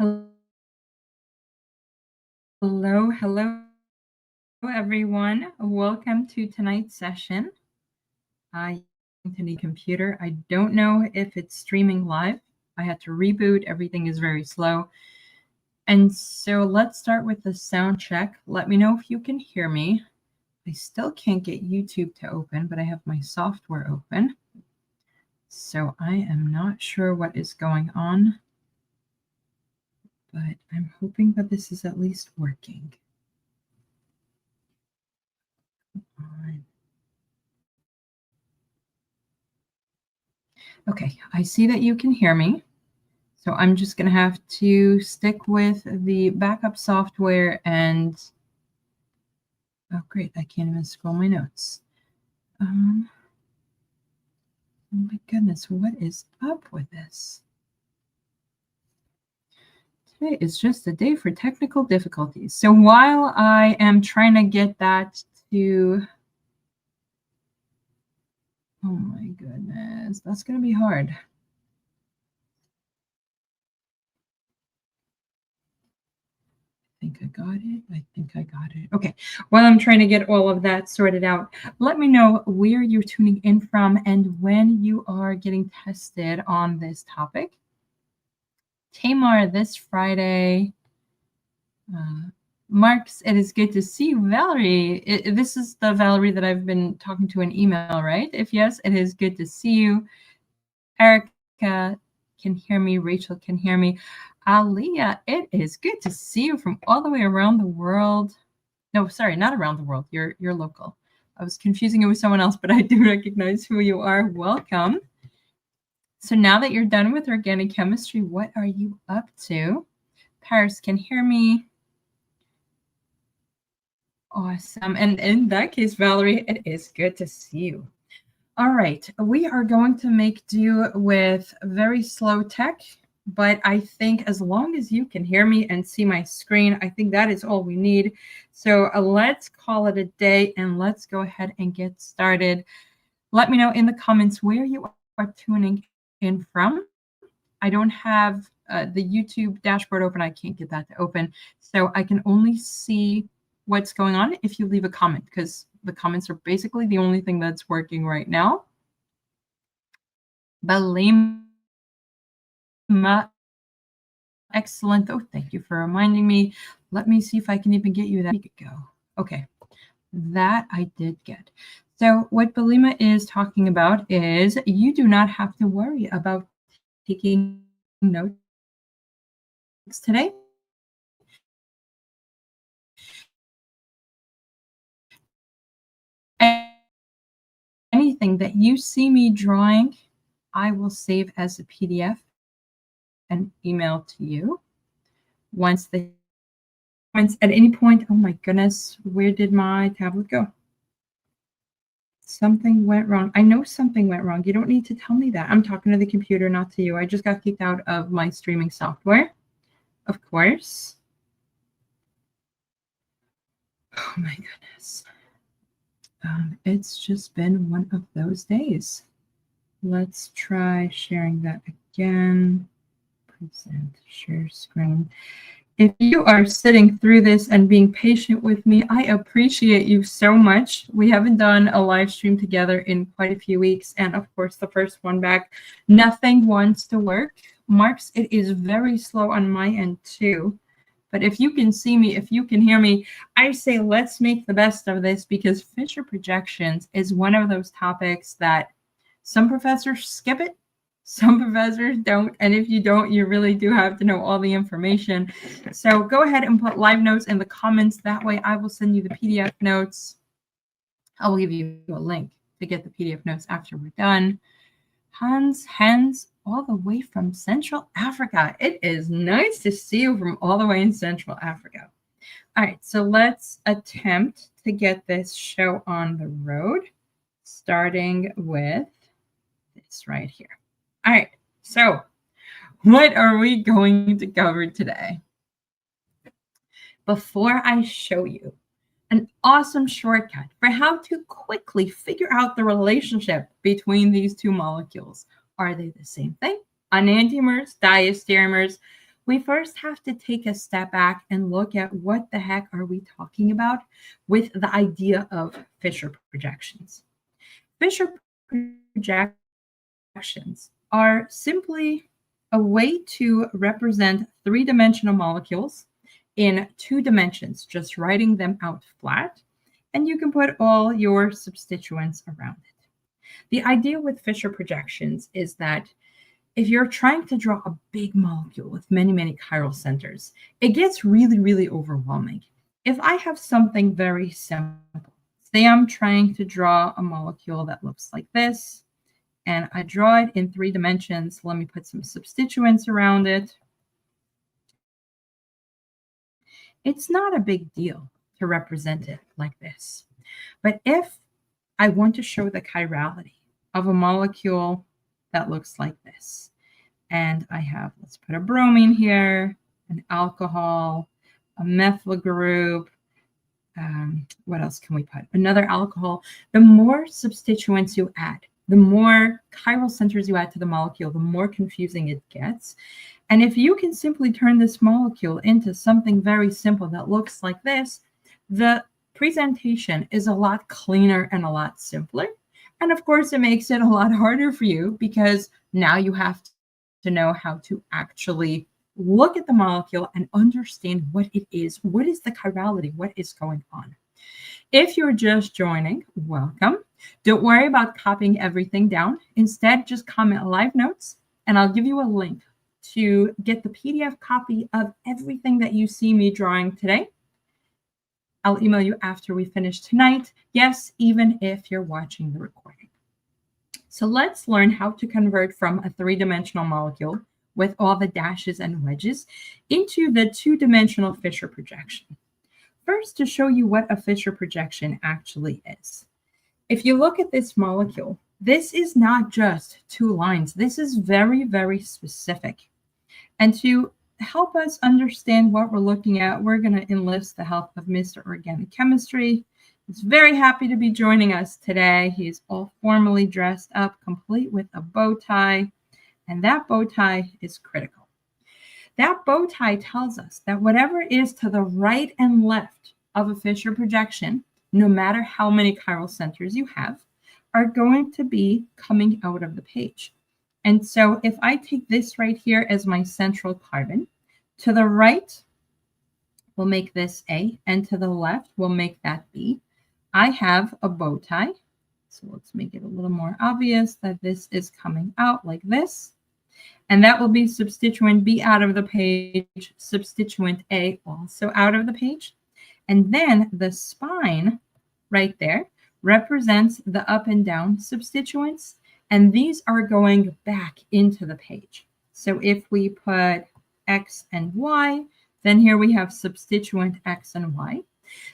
Hello, everyone. Welcome to tonight's session. I to the computer. I don't know if it's streaming live. I had to reboot. Everything is very slow. And so let's start with the sound check. Let me know if you can hear me. I still can't get YouTube to open, but I have my software open. So I am not sure what is going on, but I'm hoping that this is at least working. Okay, I see that you can hear me. So I'm just going to have to stick with the backup software and, oh great, I can't even scroll my notes. Oh my goodness, what is up with this? Today is just a day for technical difficulties. So while I am trying to get that to, oh my goodness, that's going to be hard. I think I got it. Okay, while I'm trying to get all of that sorted out, let me know where you're tuning in from and when you are getting tested on this topic. Tamar, this Friday. Marks, it is good to see you. Valerie, this is the Valerie that I've been talking to in email, right? If yes, it is good to see you. Erica can hear me. Rachel can hear me. Aliyah, it is good to see you from all the way around the world. No, sorry, not around the world. You're local. I was confusing it with someone else, but I do recognize who you are. Welcome. So now that you're done with organic chemistry, what are you up to? Paris can hear me. Awesome. And in that case, Valerie, it is good to see you. All right, we are going to make do with very slow tech, but I think as long as you can hear me and see my screen, I think that is all we need. So let's call it a day and let's go ahead and get started. Let me know in the comments where you are tuning in from. I don't have the YouTube dashboard open. I can't get that to open. So I can only see what's going on if you leave a comment, because the comments are basically the only thing that's working right now. Balima, excellent. Oh, thank you for reminding me. Let me see if I can even get you that. Go. Okay, that I did get. So what Balima is talking about is you do not have to worry about taking notes today. Anything that you see me drawing, I will save as a PDF and email to you. Once the comments at any point, oh my goodness, where did my tablet go? Something went wrong. I know something went wrong. You don't need to tell me that. I'm talking to the computer, not to you. I just got kicked out of my streaming software, of course. Oh my goodness. It's just been one of those days. Let's try sharing that again. Present, share screen. If you are sitting through this and being patient with me, I appreciate you so much. We haven't done a live stream together in quite a few weeks. And of course, the first one back, nothing wants to work. Marks, it is very slow on my end too. But if you can see me, if you can hear me, I say let's make the best of this, because Fischer projections is one of those topics that some professors skip it. Some professors don't, and if you don't, you really do have to know all the information. So go ahead and put live notes in the comments. That way I will send you the PDF notes. I will give you a link to get the PDF notes after we're done. Hans all the way from Central Africa. It is nice to see you from all the way in Central Africa. All right, so let's attempt to get this show on the road, starting with this right here. All right, so what are we going to cover today? Before I show you an awesome shortcut for how to quickly figure out the relationship between these two molecules, are they the same thing? Enantiomers, diastereomers, we first have to take a step back and look at what the heck are we talking about with the idea of Fischer projections. Fischer projections are simply a way to represent three-dimensional molecules in 2 dimensions, just writing them out flat, and you can put all your substituents around it. The idea with Fischer projections is that if you're trying to draw a big molecule with many, many chiral centers, it gets really, really overwhelming. If I have something very simple, say I'm trying to draw a molecule that looks like this, and I draw it in 3 dimensions. Let me put some substituents around it. It's not a big deal to represent it like this. But if I want to show the chirality of a molecule that looks like this, and I have, let's put a bromine here, an alcohol, a methyl group, what else can we put? Another alcohol. The more substituents you add, the more chiral centers you add to the molecule, the more confusing it gets. And if you can simply turn this molecule into something very simple that looks like this, the presentation is a lot cleaner and a lot simpler. And of course, it makes it a lot harder for you because now you have to know how to actually look at the molecule and understand what it is. What is the chirality? What is going on? If you're just joining, welcome. Don't worry about copying everything down. Instead, just comment live notes, and I'll give you a link to get the PDF copy of everything that you see me drawing today. I'll email you after we finish tonight. Yes, even if you're watching the recording. So let's learn how to convert from a 3-dimensional molecule with all the dashes and wedges into the 2-dimensional Fischer projection. First, to show you what a Fischer projection actually is. If you look at this molecule, this is not just 2 lines. This is very, very specific. And to help us understand what we're looking at, we're going to enlist the help of Mr. Organic Chemistry. He's very happy to be joining us today. He's all formally dressed up, complete with a bow tie, and that bow tie is critical. That bow tie tells us that whatever is to the right and left of a Fischer projection, no matter how many chiral centers you have, are going to be coming out of the page. And so if I take this right here as my central carbon, to the right, we'll make this A, and to the left, we'll make that B. I have a bow tie. So let's make it a little more obvious that this is coming out like this. And that will be substituent B out of the page, substituent A also out of the page. And then the spine right there represents the up and down substituents. And these are going back into the page. So if we put X and Y, then here we have substituent X and Y.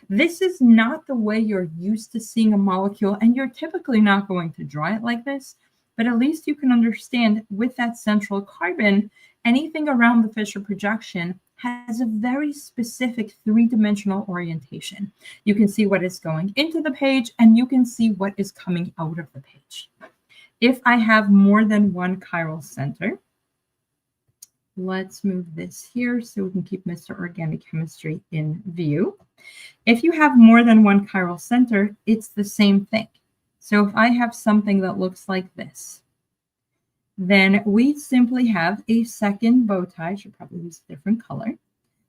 This is not the way you're used to seeing a molecule, and you're typically not going to draw it like this, but at least you can understand with that central carbon, anything around the Fischer projection has a very specific 3-dimensional orientation. You can see what is going into the page, and you can see what is coming out of the page. If I have more than one chiral center, let's move this here so we can keep Mr. Organic Chemistry in view. If you have more than one chiral center, it's the same thing. So if I have something that looks like this, then we simply have a second bow tie. I should probably use a different color.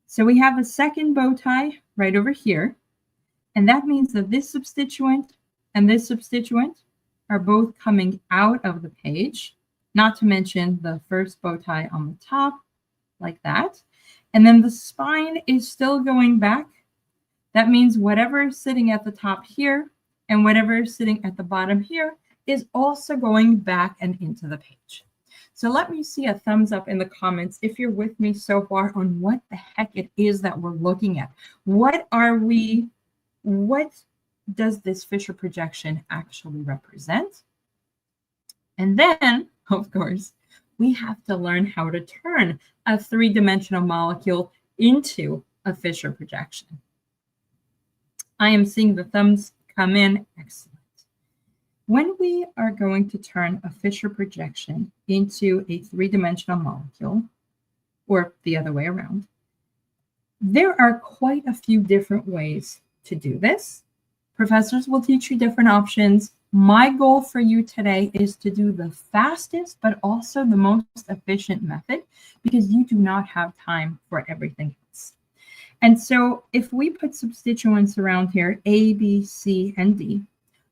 So we have a second bow tie right over here. And that means that this substituent and this substituent are both coming out of the page, not to mention the first bow tie on the top, like that. And then the spine is still going back. That means whatever is sitting at the top here and whatever is sitting at the bottom here is also going back and into the page. So let me see a thumbs up in the comments if you're with me so far on what the heck it is that we're looking at. What does this Fischer projection actually represent? And then, of course, we have to learn how to turn a 3-dimensional molecule into a Fischer projection. I am seeing the thumbs come in. Excellent. When we are going to turn a Fischer projection into a 3-dimensional molecule, or the other way around. There are quite a few different ways to do this. Professors will teach you different options. My goal for you today is to do the fastest, but also the most efficient method, because you do not have time for everything else. And so if we put substituents around here, A, B, C, and D,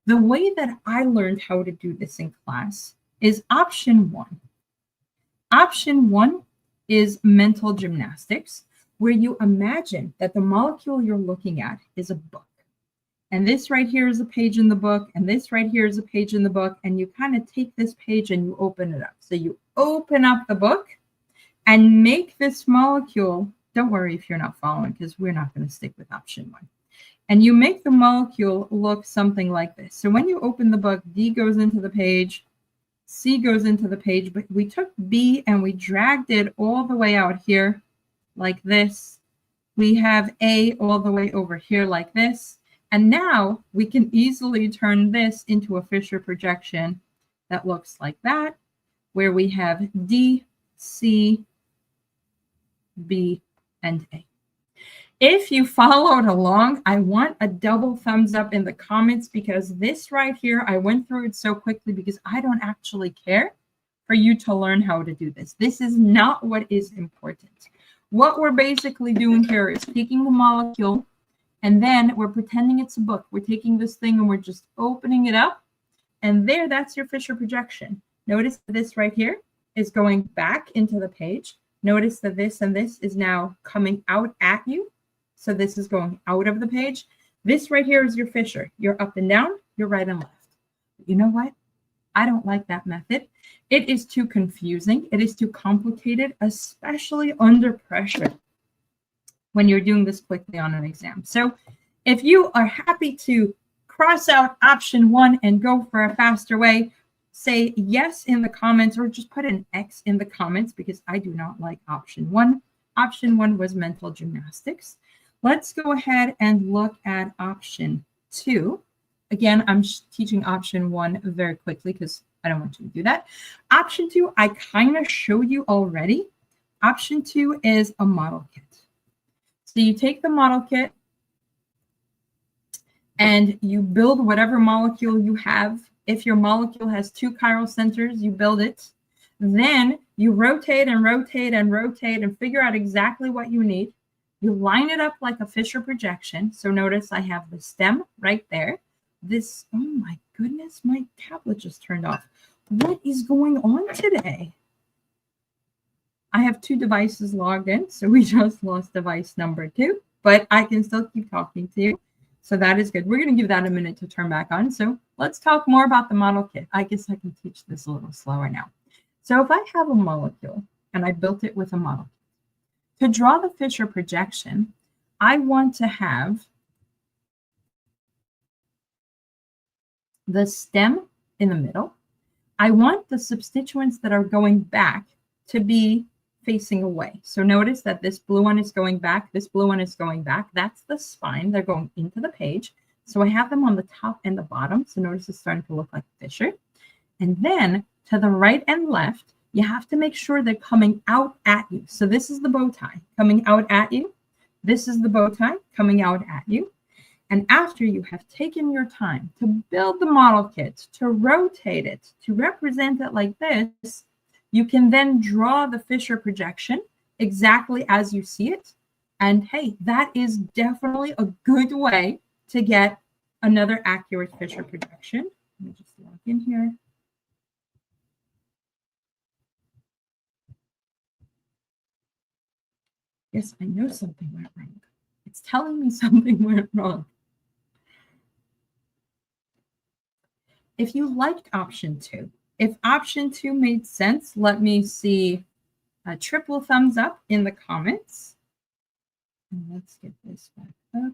the way that I learned how to do this in class is option 1. Option 1 is mental gymnastics, where you imagine that the molecule you're looking at is a book. And this right here is a page in the book, and this right here is a page in the book, and you kind of take this page and you open it up. So you open up the book and make this molecule, don't worry if you're not following, because we're not going to stick with option 1. And you make the molecule look something like this. So when you open the book, D goes into the page, C goes into the page, but we took B and we dragged it all the way out here like this. We have A all the way over here like this. And now we can easily turn this into a Fischer projection that looks like that, where we have D, C, B, and A. If you followed along, I want a double thumbs up in the comments, because this right here, I went through it so quickly because I don't actually care for you to learn how to do this. This is not what is important. What we're basically doing here is taking the molecule, and then we're pretending it's a book. We're taking this thing and we're just opening it up. And there, that's your Fischer projection. Notice that this right here is going back into the page. Notice that this and this is now coming out at you. So this is going out of the page. This right here is your Fischer. You're up and down, you're right and left. You know what? I don't like that method. It is too confusing. It is too complicated, especially under pressure when you're doing this quickly on an exam. So if you are happy to cross out option 1 and go for a faster way, say yes in the comments, or just put an X in the comments, because I do not like option 1. Option 1 was mental gymnastics. Let's go ahead and look at option 2. Again, I'm teaching option 1 very quickly because I don't want you to do that. Option 2, I kind of showed you already. Option 2 is a model kit. So you take the model kit and you build whatever molecule you have. If your molecule has 2 chiral centers, you build it. Then you rotate and rotate and rotate and figure out exactly what you need. You line it up like a Fischer projection. So notice I have the stem right there. This, oh my goodness, my tablet just turned off. What is going on today? I have 2 devices logged in, so we just lost device number 2, but I can still keep talking to you. So that is good. We're going to give that a minute to turn back on. So let's talk more about the model kit. I guess I can teach this a little slower now. So if I have a molecule and I built it with a model kit, to draw the Fischer projection, I want to have the stem in the middle. I want the substituents that are going back to be facing away. So notice that this blue one is going back, this blue one is going back. That's the spine. They're going into the page. So I have them on the top and the bottom. So notice it's starting to look like Fischer. And then to the right and left, you have to make sure they're coming out at you. So this is the bow tie coming out at you. This is the bow tie coming out at you. And after you have taken your time to build the model kit, to rotate it, to represent it like this, you can then draw the Fischer projection exactly as you see it. And hey, that is definitely a good way to get another accurate Fischer projection. Let me just log in here. Yes, I know something went wrong. It's telling me something went wrong. If you liked option 2, if option 2 made sense, let me see a triple thumbs up in the comments. And let's get this back up.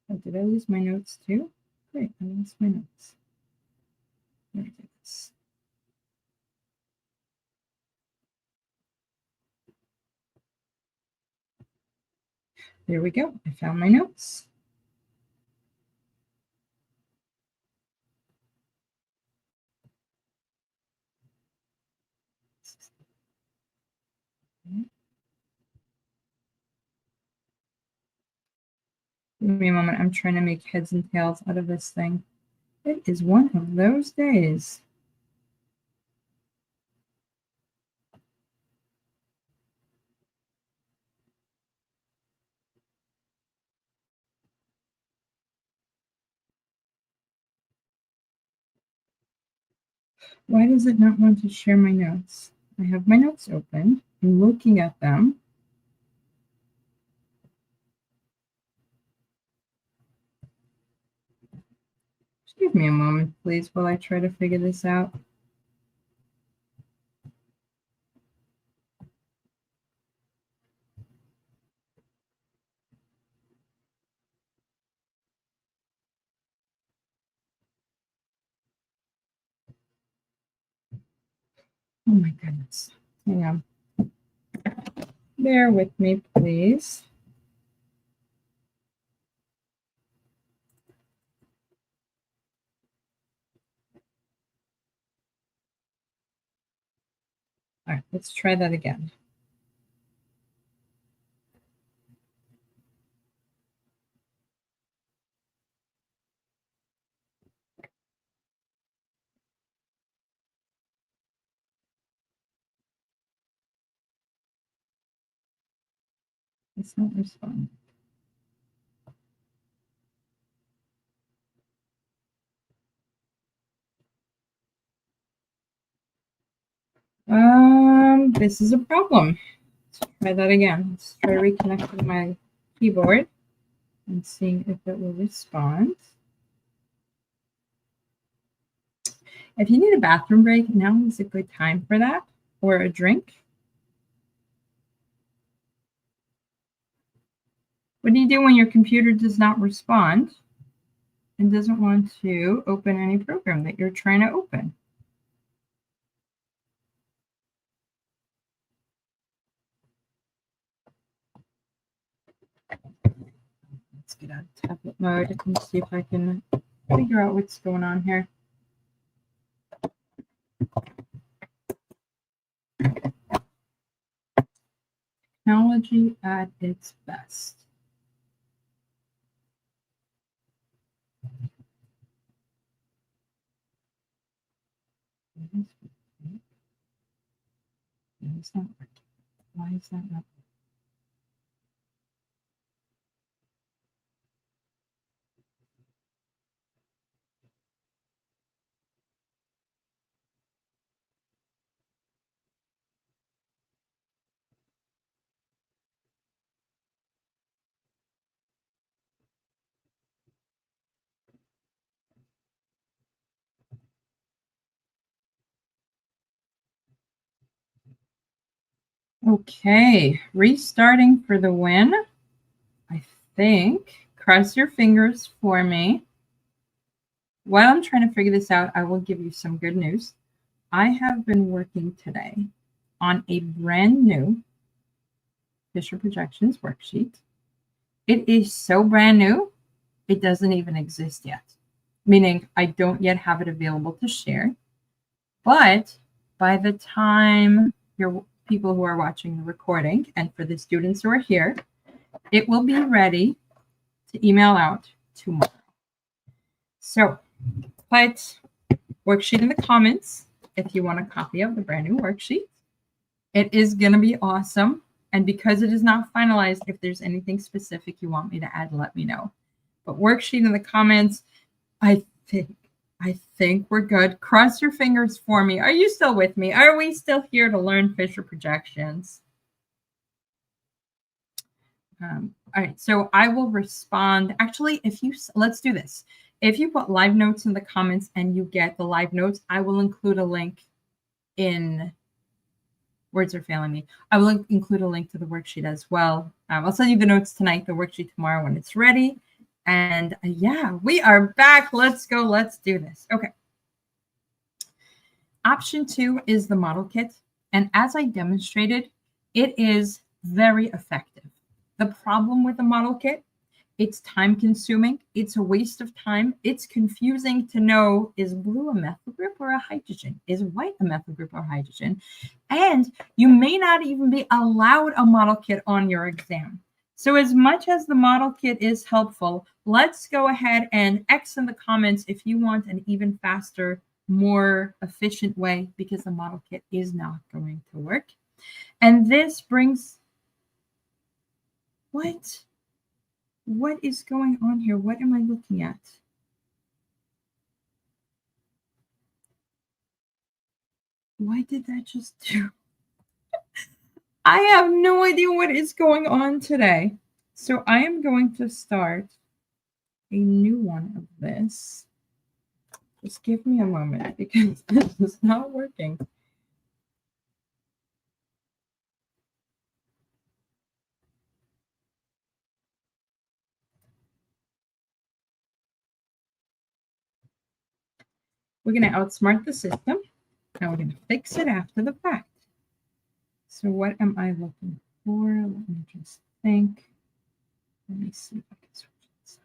Oh, did I lose my notes too? Great, I lost my notes. Where did this? There we go. I found my notes. Give me a moment. I'm trying to make heads and tails out of this thing. It is one of those days. Why does it not want to share my notes? I have my notes open. I'm looking at them. Just give me a moment, please, while I try to figure this out. Oh my goodness. Hang on. Bear with me, please. All right, let's try that again. It's not responding. This is a problem. Let's try that again. Let's try reconnecting my keyboard and seeing if it will respond. If you need a bathroom break, now is a good time for that, or a drink. What do you do when your computer does not respond and doesn't want to open any program that you're trying to open? Let's get out of tablet mode and see if I can figure out what's going on here. Technology at its best. It's not working. Why is that not Okay, restarting for the win. I think. Cross your fingers for me. While I'm trying to figure this out, I will give you some good news. I have been working today on a brand new Fischer projections worksheet. It is so brand new, it doesn't even exist yet, meaning I don't yet have it available to share. But by the time your people who are watching the recording and for the students who are here, it will be ready to email out tomorrow. So put worksheet in the comments if you want a copy of the brand new worksheet. It is going to be awesome. And because it is not finalized, if there's anything specific you want me to add, let me know. But worksheet in the comments, I think we're good. Cross your fingers for me. Are you still with me? Are we still here to learn Fischer projections? All right, so I will respond. Actually, let's do this. If you put live notes in the comments and you get the live notes, I will include a link in, words are failing me. I will include a link to the worksheet as well. I'll send you the notes tonight, the worksheet tomorrow when it's ready. And yeah, we are back. Let's go. Let's do this. Okay. Option 2 is the model kit. And as I demonstrated, it is very effective. The problem with the model kit, it's time consuming. It's a waste of time. It's confusing to know, is blue a methyl group or a hydrogen? Is white a methyl group or hydrogen? And you may not even be allowed a model kit on your exam. So as much as the model kit is helpful, let's go ahead and X in the comments if you want an even faster, more efficient way, because the model kit is not going to work. And this brings, what? What is going on here? What am I looking at? Why did that just do? I have no idea what is going on today. So I am going to start a new one of this. Just give me a moment because this is not working. We're going to outsmart the system, and we're going to fix it after the fact. So what am I looking for? Let me just think. Let me see if I can switch this.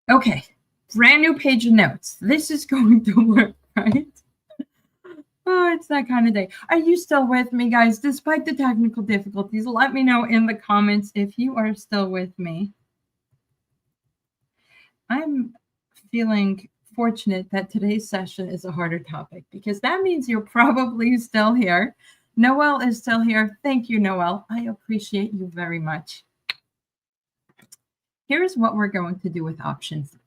Okay, brand new page of notes. This is going to work, right? Oh, it's that kind of day. Are you still with me, guys? Despite the technical difficulties, let me know in the comments if you are still with me. I'm feeling fortunate that today's session is a harder topic because that means you're probably still here. Noelle is still here. Thank you, Noelle. I appreciate you very much. Here's what we're going to do with option 3.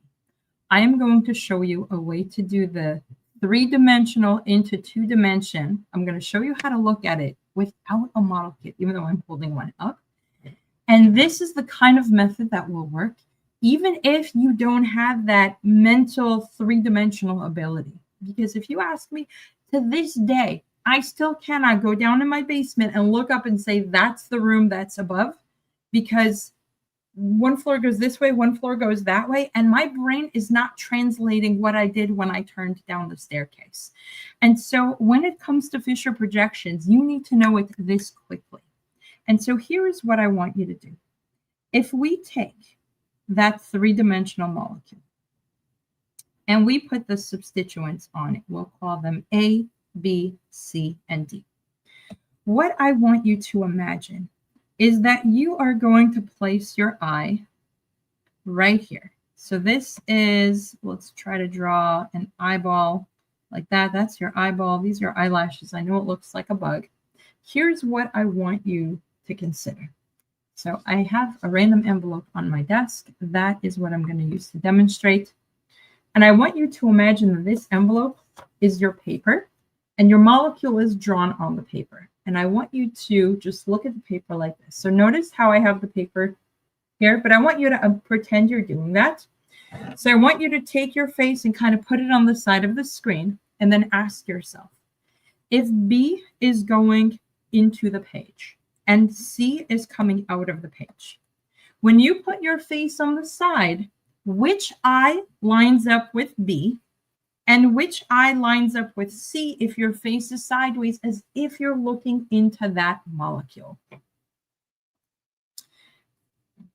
I am going to show you a way to do the 3-dimensional into 2-dimension. I'm going to show you how to look at it without a model kit, even though I'm holding one up. And this is the kind of method that will work even if you don't have that mental 3-dimensional ability. Because if you ask me, to this day, I still cannot go down in my basement and look up and say, that's the room that's above, because one floor goes this way, one floor goes that way, and my brain is not translating what I did when I turned down the staircase. And so when it comes to Fischer projections, you need to know it this quickly. And so here's what I want you to do. If we take that 3-dimensional molecule and we put the substituents on it, we'll call them A, B, C, and D. What I want you to imagine is that you are going to place your eye right here. So this is, let's try to draw an eyeball like that. That's your eyeball. These are your eyelashes. I know it looks like a bug. Here's what I want you to consider. So I have a random envelope on my desk. That is what I'm going to use to demonstrate. And I want you to imagine that this envelope is your paper and your molecule is drawn on the paper. And I want you to just look at the paper like this. So notice how I have the paper here, but I want you to pretend you're doing that. So I want you to take your face and kind of put it on the side of the screen and then ask yourself, if B is going into the page and C is coming out of the page, when you put your face on the side, which eye lines up with B and which eye lines up with C if your face is sideways, as if you're looking into that molecule?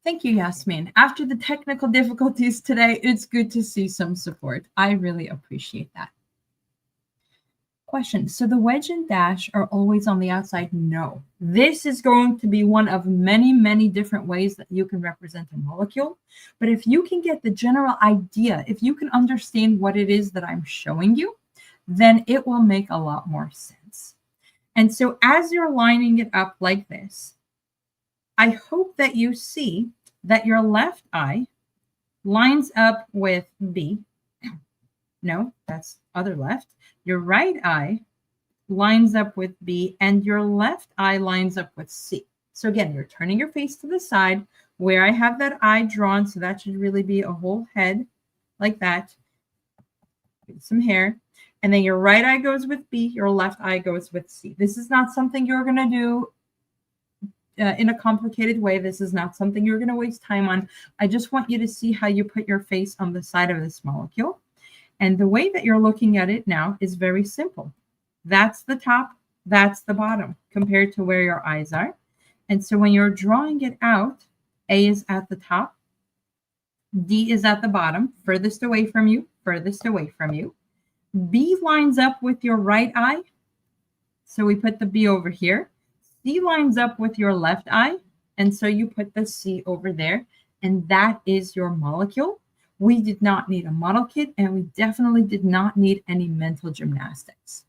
Thank you, Yasmin. After the technical difficulties today, it's good to see some support. I really appreciate that. Question. So the wedge and dash are always on the outside? No. This is going to be one of many, many different ways that you can represent a molecule. But if you can get the general idea, if you can understand what it is that I'm showing you, then it will make a lot more sense. And so as you're lining it up like this, I hope that you see that your left eye lines up with B. No, that's other left. Your right eye lines up with B and your left eye lines up with C. So again, you're turning your face to the side where I have that eye drawn. So that should really be a whole head like that. Some hair. And then your right eye goes with B, your left eye goes with C. This is not something you're going to do in a complicated way. This is not something you're going to waste time on. I just want you to see how you put your face on the side of this molecule. And the way that you're looking at it now is very simple. That's the top, that's the bottom, compared to where your eyes are. And so when you're drawing it out, A is at the top, D is at the bottom, furthest away from you, furthest away from you. B lines up with your right eye. So we put the B over here. C lines up with your left eye. And so you put the C over there. And that is your molecule. We did not need a model kit, and we definitely did not need any mental gymnastics.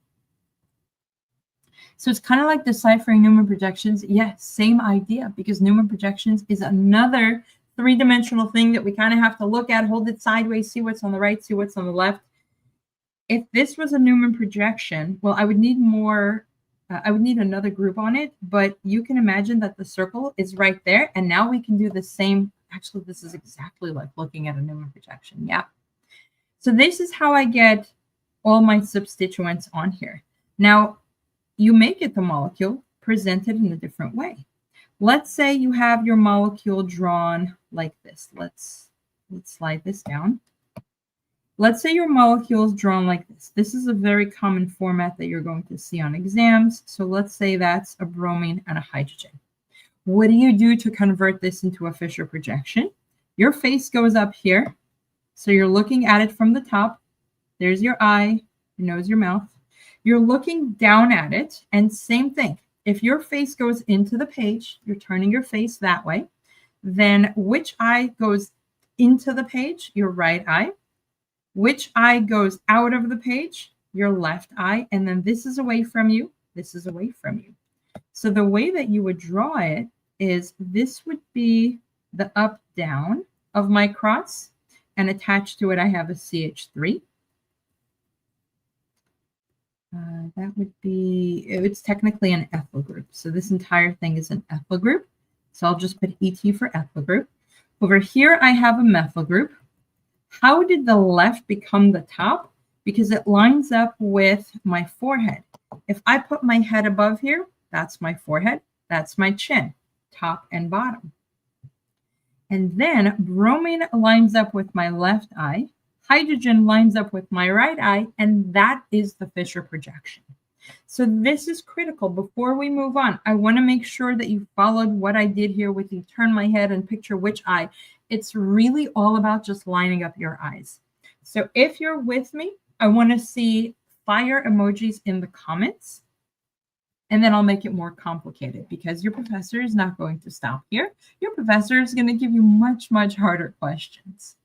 So it's kind of like deciphering Newman projections. Yes, same idea, because Newman projections is another three-dimensional thing that we kind of have to look at, hold it sideways, see what's on the right, see what's on the left. If this was a Newman projection, well, I would need more, I would need another group on it, but you can imagine that the circle is right there, and now we can do the same. Actually, this is exactly like looking at a Newman projection. Yeah. So this is how I get all my substituents on here. Now, you may get the molecule presented in a different way. Let's say you have your molecule drawn like this. Let's slide this down. Let's say your molecule is drawn like this. This is a very common format that you're going to see on exams. So let's say that's a bromine and a hydrogen. What do you do to convert this into a Fischer projection? Your face goes up here. So you're looking at it from the top. There's your eye, your nose, your mouth. You're looking down at it, and same thing. If your face goes into the page, you're turning your face that way. Then which eye goes into the page? Your right eye. Which eye goes out of the page? Your left eye. And then this is away from you. This is away from you. So the way that you would draw it is this would be the up-down of my cross, and attached to it I have a CH3. That would be, it's technically an ethyl group. So this entire thing is an ethyl group. So I'll just put ET for ethyl group. Over here, I have a methyl group. How did the left become the top? Because it lines up with my forehead. If I put my head above here, that's my forehead. That's my chin, top and bottom. And then bromine lines up with my left eye. Hydrogen lines up with my right eye, and that is the Fischer projection. So this is critical. Before we move on, I want to make sure that you followed what I did here with you turn my head and picture which eye. It's really all about just lining up your eyes. So if you're with me, I want to see fire emojis in the comments, and then I'll make it more complicated because your professor is not going to stop here. Your professor is going to give you much, much harder questions.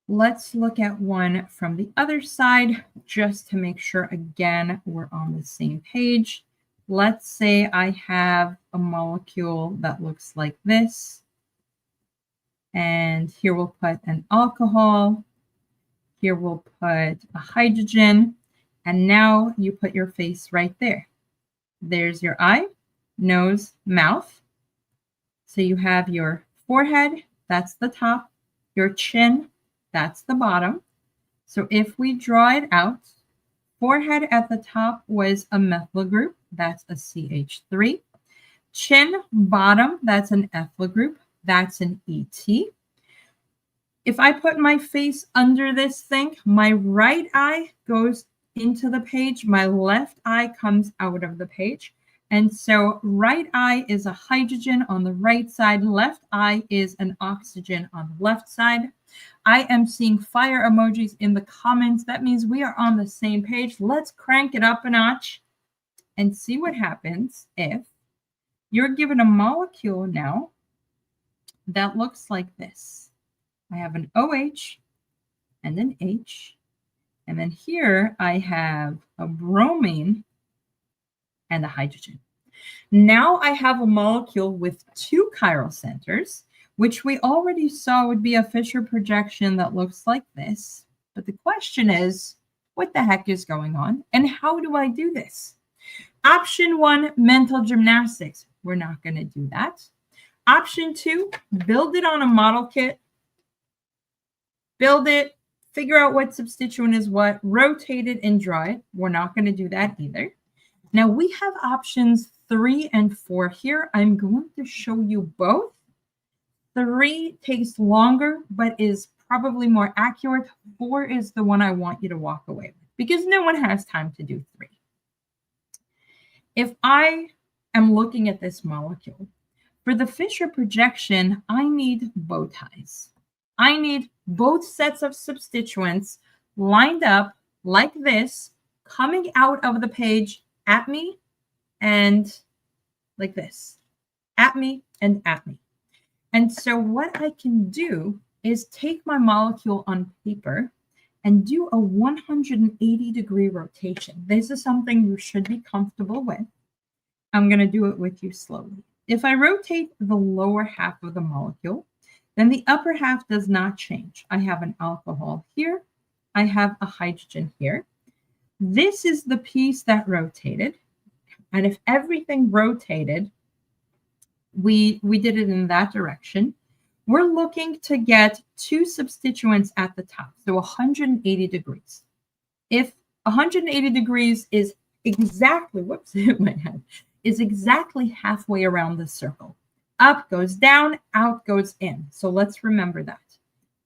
Let's look at one from the other side just to make sure, again, we're on the same page. Let's say I have a molecule that looks like this. And here we'll put an alcohol. Here we'll put a hydrogen. And now you put your face right there. There's your eye, nose, mouth. So you have your forehead, that's the top, your chin, that's the bottom. So if we draw it out, forehead at the top was a methyl group. That's a CH3. Chin, bottom, that's an ethyl group. That's an ET. If I put my face under this thing, my right eye goes into the page. My left eye comes out of the page. And so right eye is a hydrogen on the right side. Left eye is an oxygen on the left side. I am seeing fire emojis in the comments. That means we are on the same page. Let's crank it up a notch and see what happens if you're given a molecule now that looks like this. I have an OH and an H. And then here I have a bromine and a hydrogen. Now I have a molecule with two chiral centers, which we already saw would be a Fischer projection that looks like this. But the question is, what the heck is going on? And how do I do this? Option 1, mental gymnastics. We're not going to do that. Option 2, build it on a model kit. Build it, figure out what substituent is what, rotate it and draw it. We're not going to do that either. Now we have options 3 and 4 here. I'm going to show you both. 3 takes longer, but is probably more accurate. 4 is the one I want you to walk away with because no one has time to do 3. If I am looking at this molecule. For the Fischer projection, I need bow ties. I need both sets of substituents lined up like this, coming out of the page at me and like this, at me and at me. And so what I can do is take my molecule on paper and do a 180-degree rotation. This is something you should be comfortable with. I'm going to do it with you slowly. If I rotate the lower half of the molecule, then the upper half does not change. I have an alcohol here. I have a hydrogen here. This is the piece that rotated. And if everything rotated, we did it in that direction. We're looking to get two substituents at the top, so 180 degrees. If 180 degrees is exactly, whoops, hit my head, is exactly halfway around the circle. Up goes down, out goes in. So let's remember that.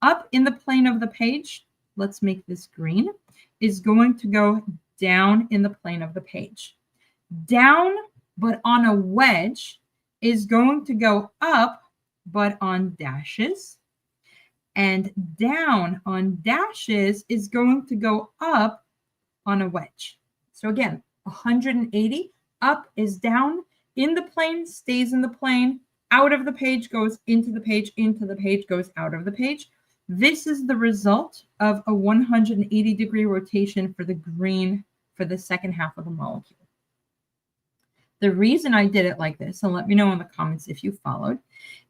Up in the plane of the page, let's make this green, is going to go down in the plane of the page. Down, but on a wedge, is going to go up, but on dashes. And down on dashes is going to go up on a wedge. So again, 180, up is down, in the plane stays in the plane, out of the page goes into the page goes out of the page. This is the result of a 180-degree rotation for the green for the second half of the molecule. The reason I did it like this, and let me know in the comments if you followed,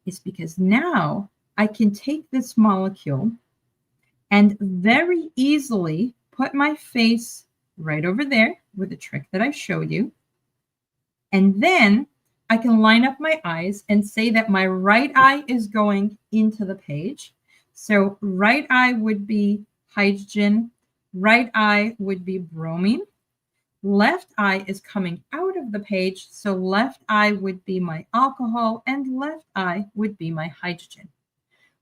is because now I can take this molecule and very easily put my face right over there with the trick that I showed you. And then I can line up my eyes and say that my right eye is going into the page. So right eye would be hydrogen, right eye would be bromine. Left eye is coming out of the page, so left eye would be my alcohol and left eye would be my hydrogen.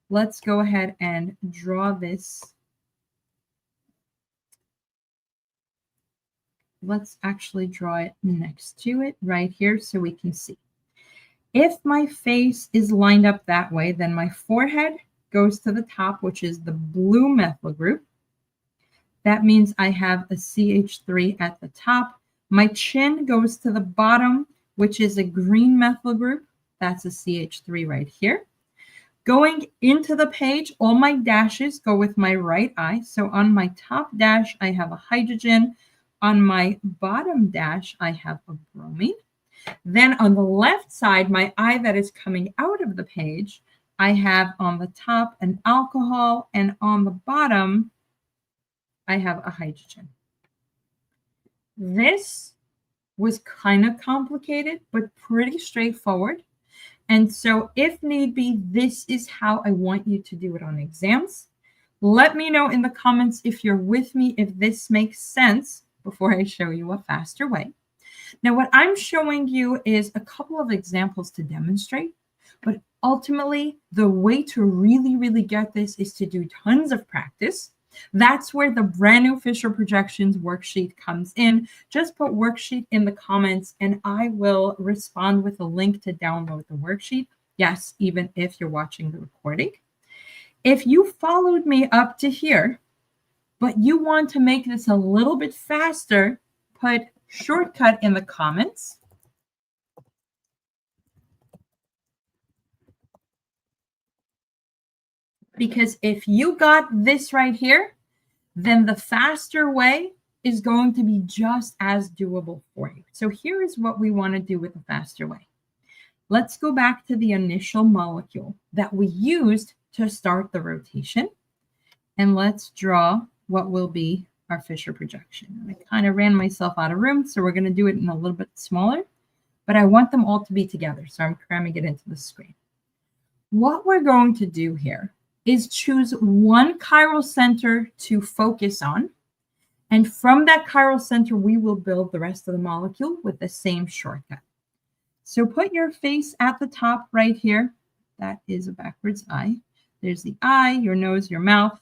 Let's go ahead and draw this. Let's actually draw it next to it right here so we can see. If my face is lined up that way, then my forehead goes to the top, which is the blue methyl group. That means I have a CH3 at the top. My chin goes to the bottom, which is a green methyl group. That's a CH3 right here. Going into the page, all my dashes go with my right eye. So on my top dash, I have a hydrogen. On my bottom dash, I have a bromine. Then on the left side, my eye that is coming out of the page, I have on the top an alcohol, and on the bottom, I have a hydrogen. This was kind of complicated, but pretty straightforward. And so if need be, this is how I want you to do it on exams. Let me know in the comments if you're with me, if this makes sense before I show you a faster way. Now, what I'm showing you is a couple of examples to demonstrate, but ultimately the way to really get this is to do tons of practice. That's where the brand new Fischer projections worksheet comes in. Just put worksheet in the comments and I will respond with a link to download the worksheet. Yes, even if you're watching the recording. If you followed me up to here, but you want to make this a little bit faster, put shortcut in the comments. Because if you got this right here, then the faster way is going to be just as doable for you. So here is what we want to do with the faster way. Let's go back to the initial molecule that we used to start the rotation. And let's draw what will be our Fischer projection. I kind of ran myself out of room, so we're going to do it in a little bit smaller. But I want them all to be together, so I'm cramming it into the screen. What we're going to do here is choose one chiral center to focus on. And from that chiral center, we will build the rest of the molecule with the same shortcut. So put your face at the top right here. That is a backwards eye. There's the eye, your nose, your mouth.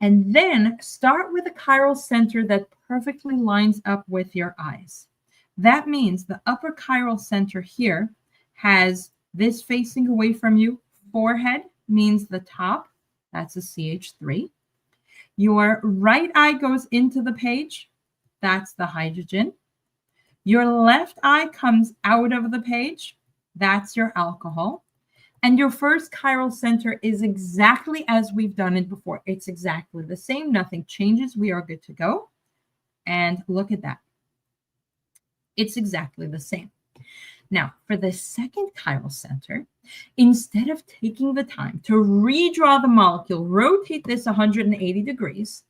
And then start with a chiral center that perfectly lines up with your eyes. That means the upper chiral center here has this facing away from you. Forehead means the top. That's a CH3. Your right eye goes into the page. That's the hydrogen. Your left eye comes out of the page. That's your alcohol. And your first chiral center is exactly as we've done it before. It's exactly the same. Nothing changes. We are good to go. And look at that. It's exactly the same. Now, for the second chiral center, instead of taking the time to redraw the molecule, rotate this 180 degrees,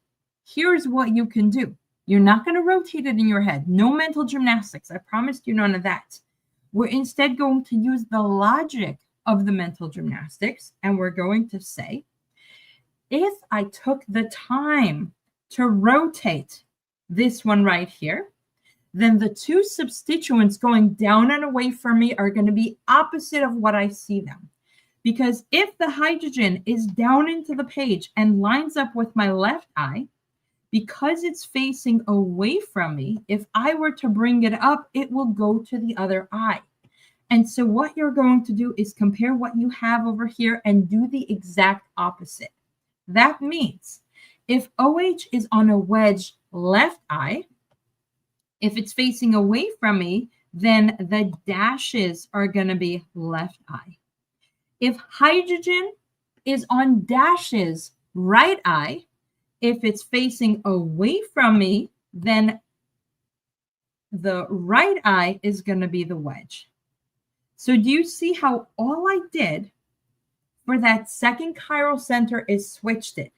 here's what you can do. You're not going to rotate it in your head. No mental gymnastics. I promised you none of that. We're instead going to use the logic of the mental gymnastics, and we're going to say, if I took the time to rotate this one right here, then the two substituents going down and away from me are going to be opposite of what I see them. Because if the hydrogen is down into the page and lines up with my left eye, because it's facing away from me, if I were to bring it up, it will go to the other eye. And so what you're going to do is compare what you have over here and do the exact opposite. That means if OH is on a wedge left eye, if it's facing away from me, then the dashes are going to be left eye. If hydrogen is on dashes right eye, if it's facing away from me, then the right eye is going to be the wedge. So do you see how all I did for that second chiral center is switched it?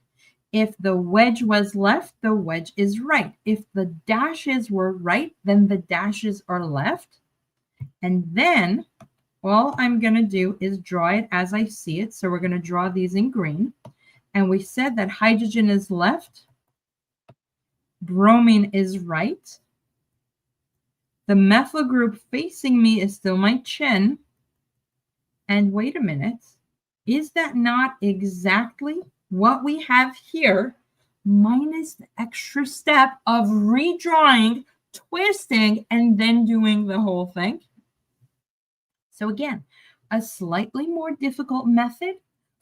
If the wedge was left, the wedge is right. If the dashes were right, then the dashes are left. And then all I'm going to do is draw it as I see it. So we're going to draw these in green. And we said that hydrogen is left, bromine is right. The methyl group facing me is still my chin. And wait a minute, is that not exactly what we have here, minus the extra step of redrawing, twisting, and then doing the whole thing? So again, a slightly more difficult method,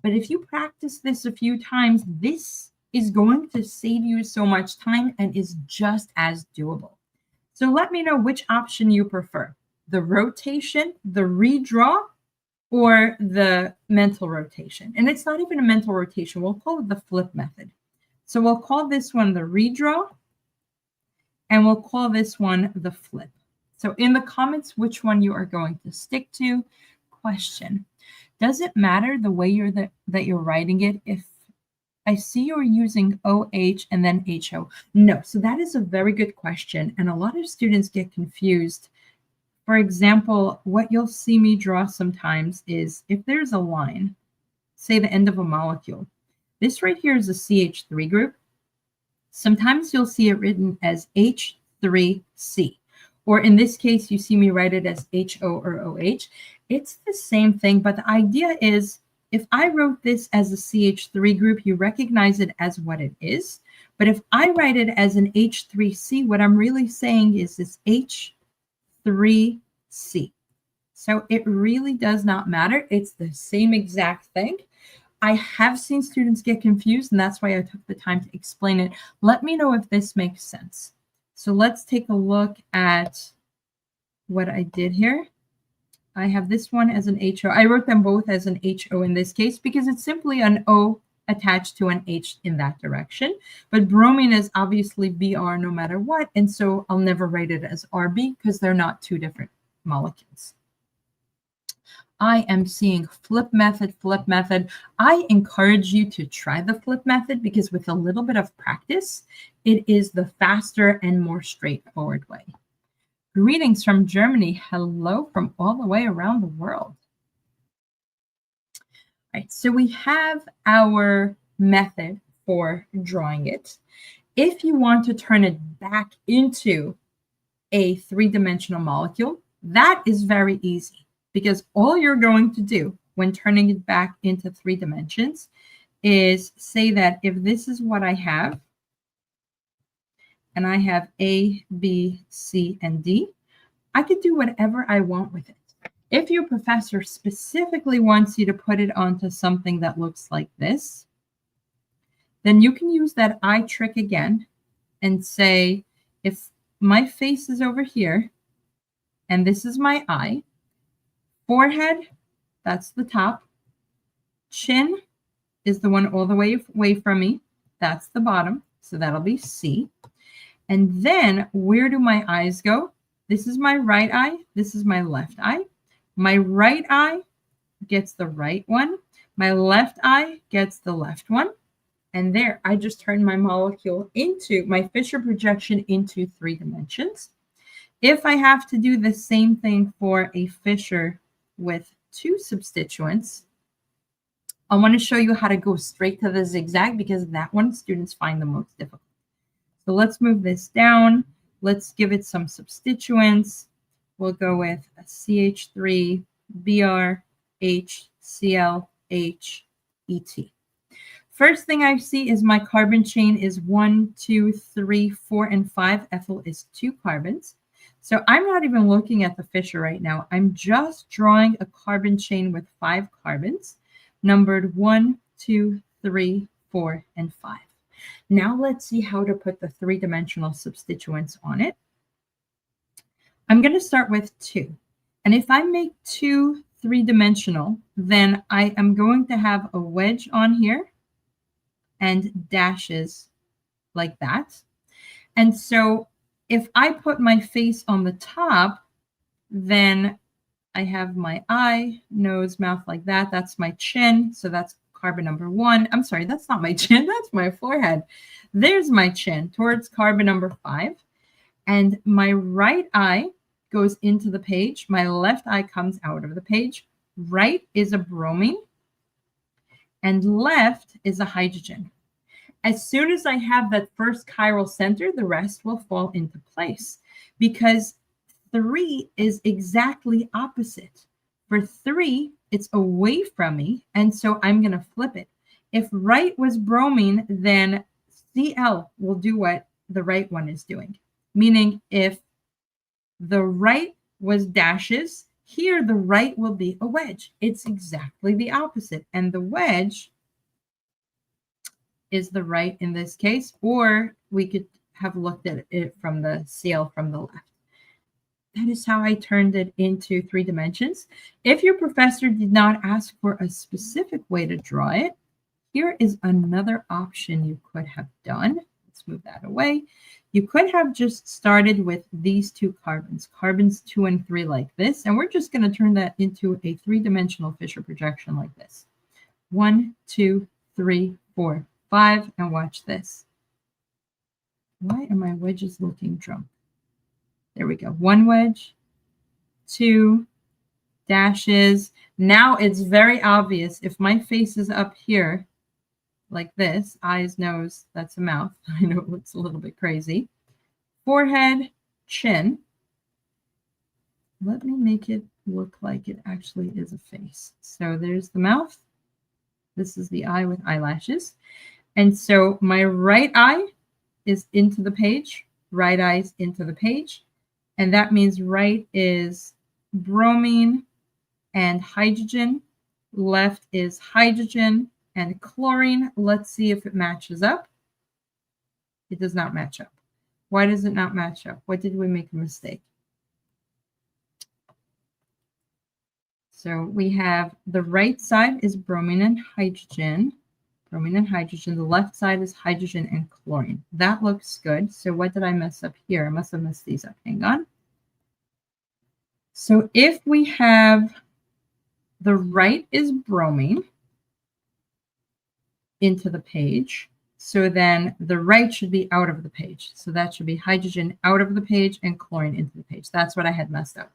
but if you practice this a few times, this is going to save you so much time and is just as doable. So let me know which option you prefer, the rotation, the redraw, or the mental rotation. And it's not even a mental rotation. We'll call it the flip method. So we'll call this one the redraw, and we'll call this one the flip. So in the comments, which one you are going to stick to. Question: does it matter the way that you're writing it? If I see you're using OH and then HO. No. So that is a very good question. And a lot of students get confused. For example, what you'll see me draw sometimes is if there's a line, say the end of a molecule, this right here is a CH3 group. Sometimes you'll see it written as H3C. Or in this case, you see me write it as HO or OH. It's the same thing, but the idea is if I wrote this as a CH3 group, you recognize it as what it is. But if I write it as an H3C, what I'm really saying is this H3C. So it really does not matter. It's the same exact thing. I have seen students get confused, and that's why I took the time to explain it. Let me know if this makes sense. So let's take a look at what I did here. I have this one as an HO. I wrote them both as an HO in this case because it's simply an O attached to an H in that direction. But bromine is obviously Br no matter what, and so I'll never write it as Rb because they're not two different molecules. I am seeing flip method, flip method. I encourage you to try the flip method because with a little bit of practice, it is the faster and more straightforward way. Greetings from Germany. Hello from all the way around the world. All right, so we have our method for drawing it. If you want to turn it back into a three-dimensional molecule, that is very easy. Because all you're going to do when turning it back into 3 dimensions is say that if this is what I have, and I have A, B, C, and D, I could do whatever I want with it. If your professor specifically wants you to put it onto something that looks like this, then you can use that eye trick again and say, if my face is over here and this is my eye, forehead, that's the top, chin is the one all the way away from me, that's the bottom, so that'll be C. And then where do my eyes go? This is my right eye, this is my left eye. My right eye gets the right one, my left eye gets the left one. And there, I just turned my molecule into, my Fischer projection into 3 dimensions. If I have to do the same thing for a Fischer with 2 substituents, I want to show you how to go straight to the zigzag because that one students find the most difficult. So let's move this down. Let's give it some substituents. We'll go with a CH3, Br, H, Cl, H, Et. First thing I see is my carbon chain is 1, 2, 3, 4, and 5. Ethyl is 2 carbons. So I'm not even looking at the Fischer right now. I'm just drawing a carbon chain with 5 carbons, numbered 1, 2, 3, 4, and 5. Now let's see how to put the 3-dimensional substituents on it. I'm going to start with 2. And if I make 2 3-dimensional, then I am going to have a wedge on here and dashes like that. And so if I put my face on the top, then I have my eye, nose, mouth like that. That's my chin. So that's carbon number 1. I'm sorry, that's not my chin. That's my forehead. There's my chin towards carbon number 5. And my right eye goes into the page. My left eye comes out of the page. Right is a bromine and left is a hydrogen. As soon as I have that first chiral center, the rest will fall into place because 3 is exactly opposite. For 3, it's away from me, and so I'm going to flip it. If right was bromine, then Cl will do what the right one is doing. Meaning if the right was dashes, here the right will be a wedge. It's exactly the opposite. And the wedge is the right in this case, or we could have looked at it from the Cl from the left. That is how I turned it into 3 dimensions. If your professor did not ask for a specific way to draw it, here is another option you could have done. Let's move that away. You could have just started with these 2 carbons, carbons 2 and 3 like this, and we're just going to turn that into a 3-dimensional Fischer projection like this. 1, 2, 3, 4, 5, and watch this. Why are my wedges looking drunk? There we go. 1 wedge, 2 dashes. Now it's very obvious if my face is up here like this, eyes, nose, that's a mouth. I know it looks a little bit crazy. Forehead, chin. Let me make it look like it actually is a face. So there's the mouth. This is the eye with eyelashes. And so my right eye is into the page, right eye is into the page. And that means right is bromine and hydrogen. Left is hydrogen and chlorine. Let's see if it matches up. It does not match up. Why does it not match up? What did we make a mistake? So we have the right side is bromine and hydrogen. Bromine and hydrogen. The left side is hydrogen and chlorine. That looks good. So what did I mess up here? I must have messed these up. Hang on. So if we have the right is bromine into the page, so then the right should be out of the page. So that should be hydrogen out of the page and chlorine into the page. That's what I had messed up.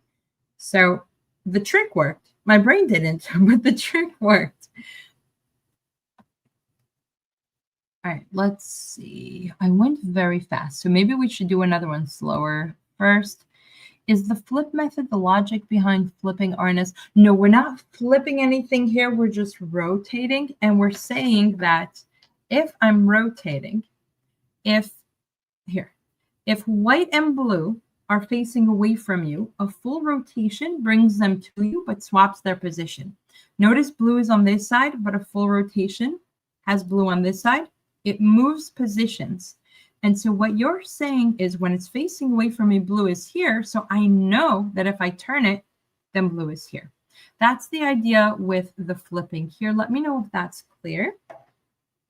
So the trick worked. My brain didn't, but the trick worked. All right, let's see. I went very fast, so maybe we should do another one slower first. Is the flip method the logic behind flipping RNS? No, we're not flipping anything here. We're just rotating, and we're saying that if I'm rotating, if white and blue are facing away from you, a full rotation brings them to you but swaps their position. Notice blue is on this side, but a full rotation has blue on this side. It moves positions. And so what you're saying is when it's facing away from me, blue is here. So I know that if I turn it, then blue is here. That's the idea with the flipping here. Let me know if that's clear.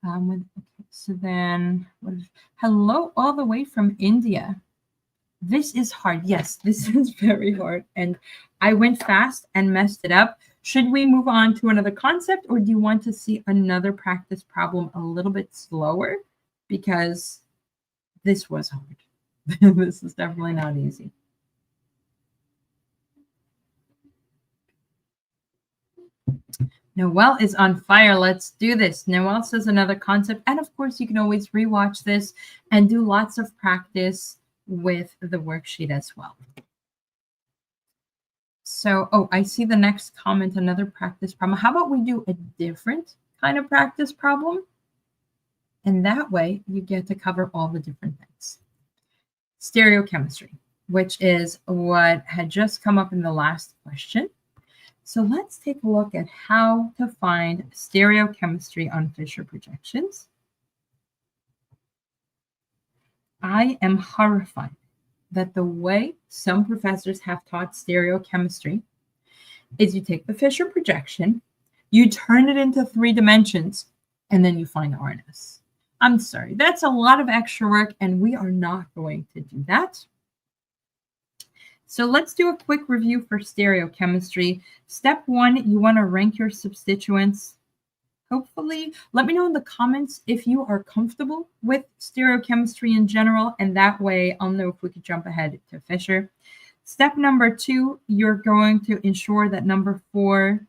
Okay, so then, hello, all the way from India. This is hard. Yes, this is very hard. And I went fast and messed it up. Should we move on to another concept, or do you want to see another practice problem a little bit slower? Because this was hard. This is definitely not easy. Noelle is on fire. Let's do this. Noelle says another concept. And of course, you can always rewatch this and do lots of practice with the worksheet as well. So, oh, I see the next comment, another practice problem. How about we do a different kind of practice problem? And that way you get to cover all the different things. Stereochemistry, which is what had just come up in the last question. So let's take a look at how to find stereochemistry on Fischer projections. I am horrified that the way some professors have taught stereochemistry is you take the Fischer projection, you turn it into 3 dimensions, and then you find RNS. I'm sorry, that's a lot of extra work, and we are not going to do that. So let's do a quick review for stereochemistry. Step 1, you want to rank your substituents. Hopefully, let me know in the comments if you are comfortable with stereochemistry in general, and that way I'll know if we could jump ahead to Fischer. Step number 2, you're going to ensure that number 4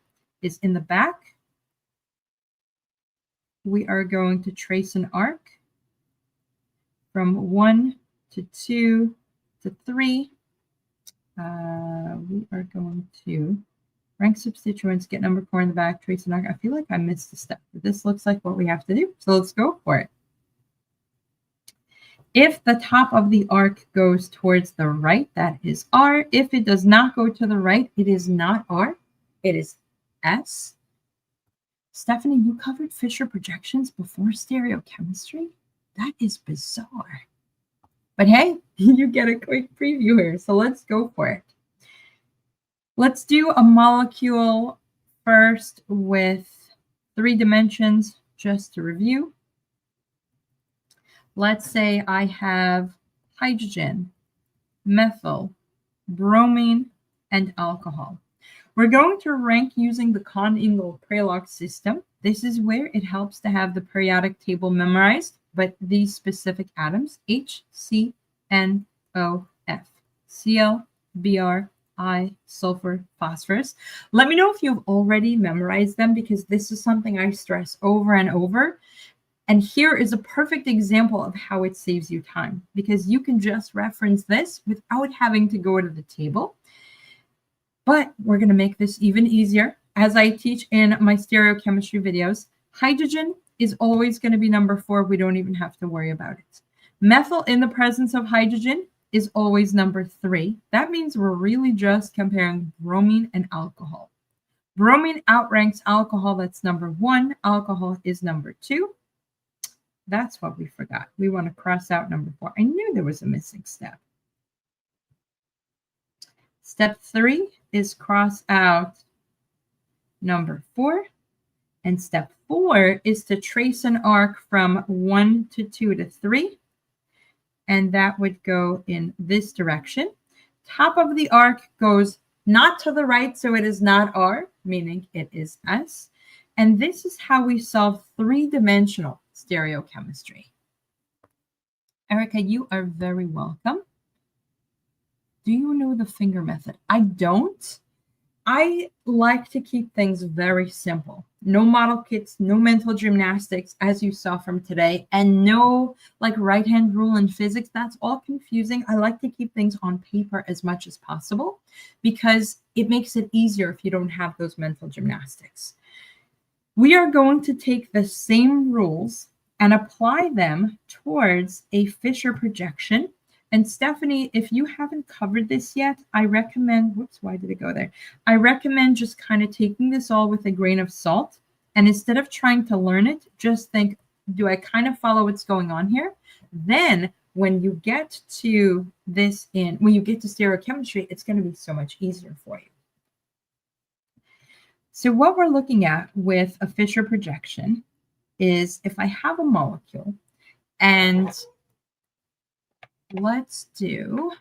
is in the back. We are going to trace an arc from 1 to 2 to 3. We are going to rank substituents, get number 4 in the back, trace an arc. I feel like I missed a step, but this looks like what we have to do. So let's go for it. If the top of the arc goes towards the right, that is R. If it does not go to the right, it is not R. It is S. Stephanie, you covered Fischer projections before stereochemistry? That is bizarre. But hey, you get a quick preview here, so let's go for it. Let's do a molecule first with 3 dimensions, just to review. Let's say I have hydrogen, methyl, bromine, and alcohol. We're going to rank using the Kohn-Ingold-Prelog system. This is where it helps to have the periodic table memorized, but these specific atoms, H, C, N, O, F, Cl, Br, I, sulfur, phosphorus. Let me know if you've already memorized them, because this is something I stress over and over. And here is a perfect example of how it saves you time, because you can just reference this without having to go to the table. But we're going to make this even easier. As I teach in my stereochemistry videos, hydrogen is always going to be number 4. We don't even have to worry about it. Methyl in the presence of hydrogen is always number 3. That means we're really just comparing bromine and alcohol. Bromine outranks alcohol. That's number 1. Alcohol is number 2. That's what we forgot. We want to cross out number 4. I knew there was a missing step. Step 3 is cross out number 4. And step 4 is to trace an arc from 1 to 2 to 3. And that would go in this direction. Top of the arc goes not to the right, so it is not R, meaning it is S. And this is how we solve 3-dimensional stereochemistry. Erica, you are very welcome. Do you know the finger method? I don't. I like to keep things very simple. No model kits, no mental gymnastics, as you saw from today, and no like right-hand rule in physics. That's all confusing. I like to keep things on paper as much as possible because it makes it easier if you don't have those mental gymnastics. We are going to take the same rules and apply them towards a Fischer projection. And Stephanie, if you haven't covered this yet, I recommend, whoops, why did it go there? I recommend just kind of taking this all with a grain of salt. And instead of trying to learn it, just think, do I kind of follow what's going on here? Then when you get to this when you get to stereochemistry, it's going to be so much easier for you. So what we're looking at with a Fischer projection is if I have a molecule, and let's do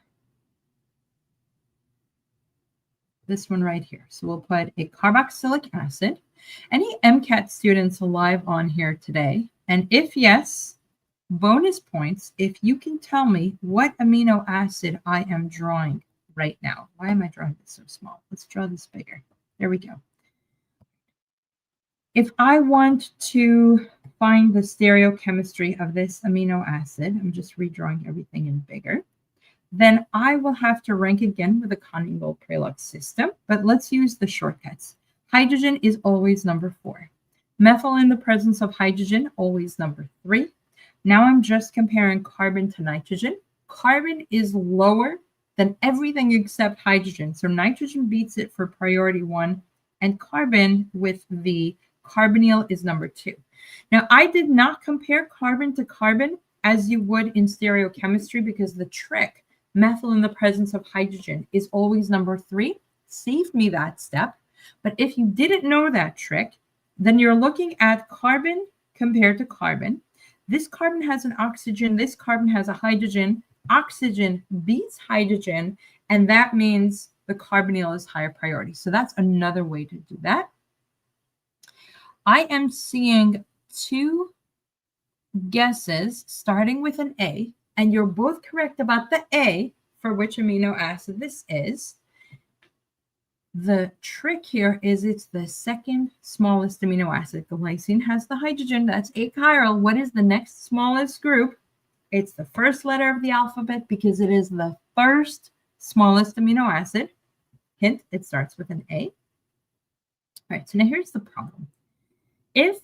this one right here. So we'll put a carboxylic acid. Any MCAT students alive on here today? And if yes, bonus points if you can tell me what amino acid I am drawing right now. Why am I drawing this so small? Let's draw this bigger. There we go. If I want to find the stereochemistry of this amino acid, I'm just redrawing everything in bigger, then I will have to rank again with the Conival-Prelog system, but let's use the shortcuts. Hydrogen is always number 4. Methyl in the presence of hydrogen, always number 3. Now I'm just comparing carbon to nitrogen. Carbon is lower than everything except hydrogen. So nitrogen beats it for priority 1, and carbon with the carbonyl is number 2. Now, I did not compare carbon to carbon as you would in stereochemistry because the trick, methyl in the presence of hydrogen, is always number 3. Saved me that step. But if you didn't know that trick, then you're looking at carbon compared to carbon. This carbon has an oxygen. This carbon has a hydrogen. Oxygen beats hydrogen, and that means the carbonyl is higher priority. So that's another way to do that. I am seeing 2 guesses starting with an A, and you're both correct about the A for which amino acid this is. The trick here is it's the second smallest amino acid. Glycine has the hydrogen. That's a chiral. What is the next smallest group? It's the first letter of the alphabet because it is the first smallest amino acid. Hint, it starts with an A. All right, so now here's the problem. If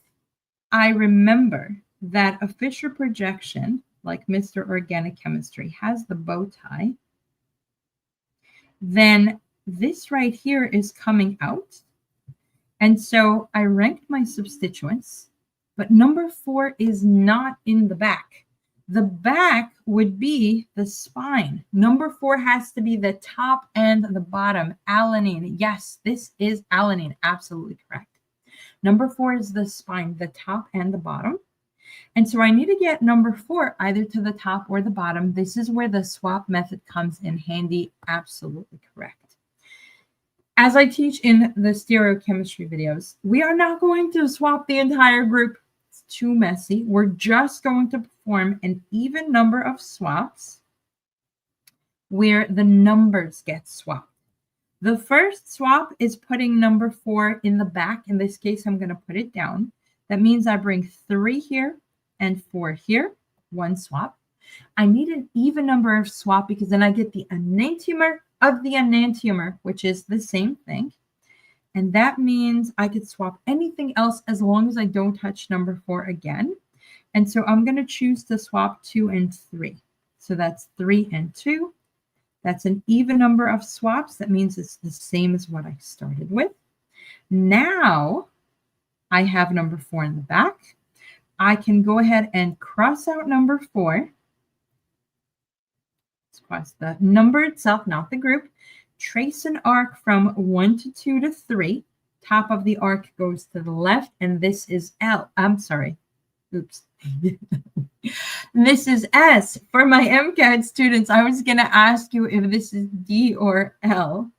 I remember that a Fischer projection, like Mr. Organic Chemistry, has the bow tie, then this right here is coming out. And so I ranked my substituents, but number 4 is not in the back. The back would be the spine. Number 4 has to be the top and the bottom. Alanine. Yes, this is alanine. Absolutely correct. Number 4 is the spine, the top and the bottom. And so I need to get number 4 either to the top or the bottom. This is where the swap method comes in handy. Absolutely correct. As I teach in the stereochemistry videos, we are not going to swap the entire group. It's too messy. We're just going to perform an even number of swaps where the numbers get swapped. The first swap is putting number 4 in the back. In this case, I'm going to put it down. That means I bring 3 here and 4 here, 1 swap. I need an even number of swap because then I get the enantiomer of the enantiomer, which is the same thing. And that means I could swap anything else as long as I don't touch number 4 again. And so I'm going to choose to swap 2 and 3. So that's 3 and 2. That's an even number of swaps. That means it's the same as what I started with. Now I have number 4 in the back. I can go ahead and cross out number 4. Let's cross the number itself, not the group. Trace an arc from 1 to 2 to 3. Top of the arc goes to the left, and this is L. I'm sorry. Oops. This is S. For my MCAT students, I was going to ask you if this is D or L.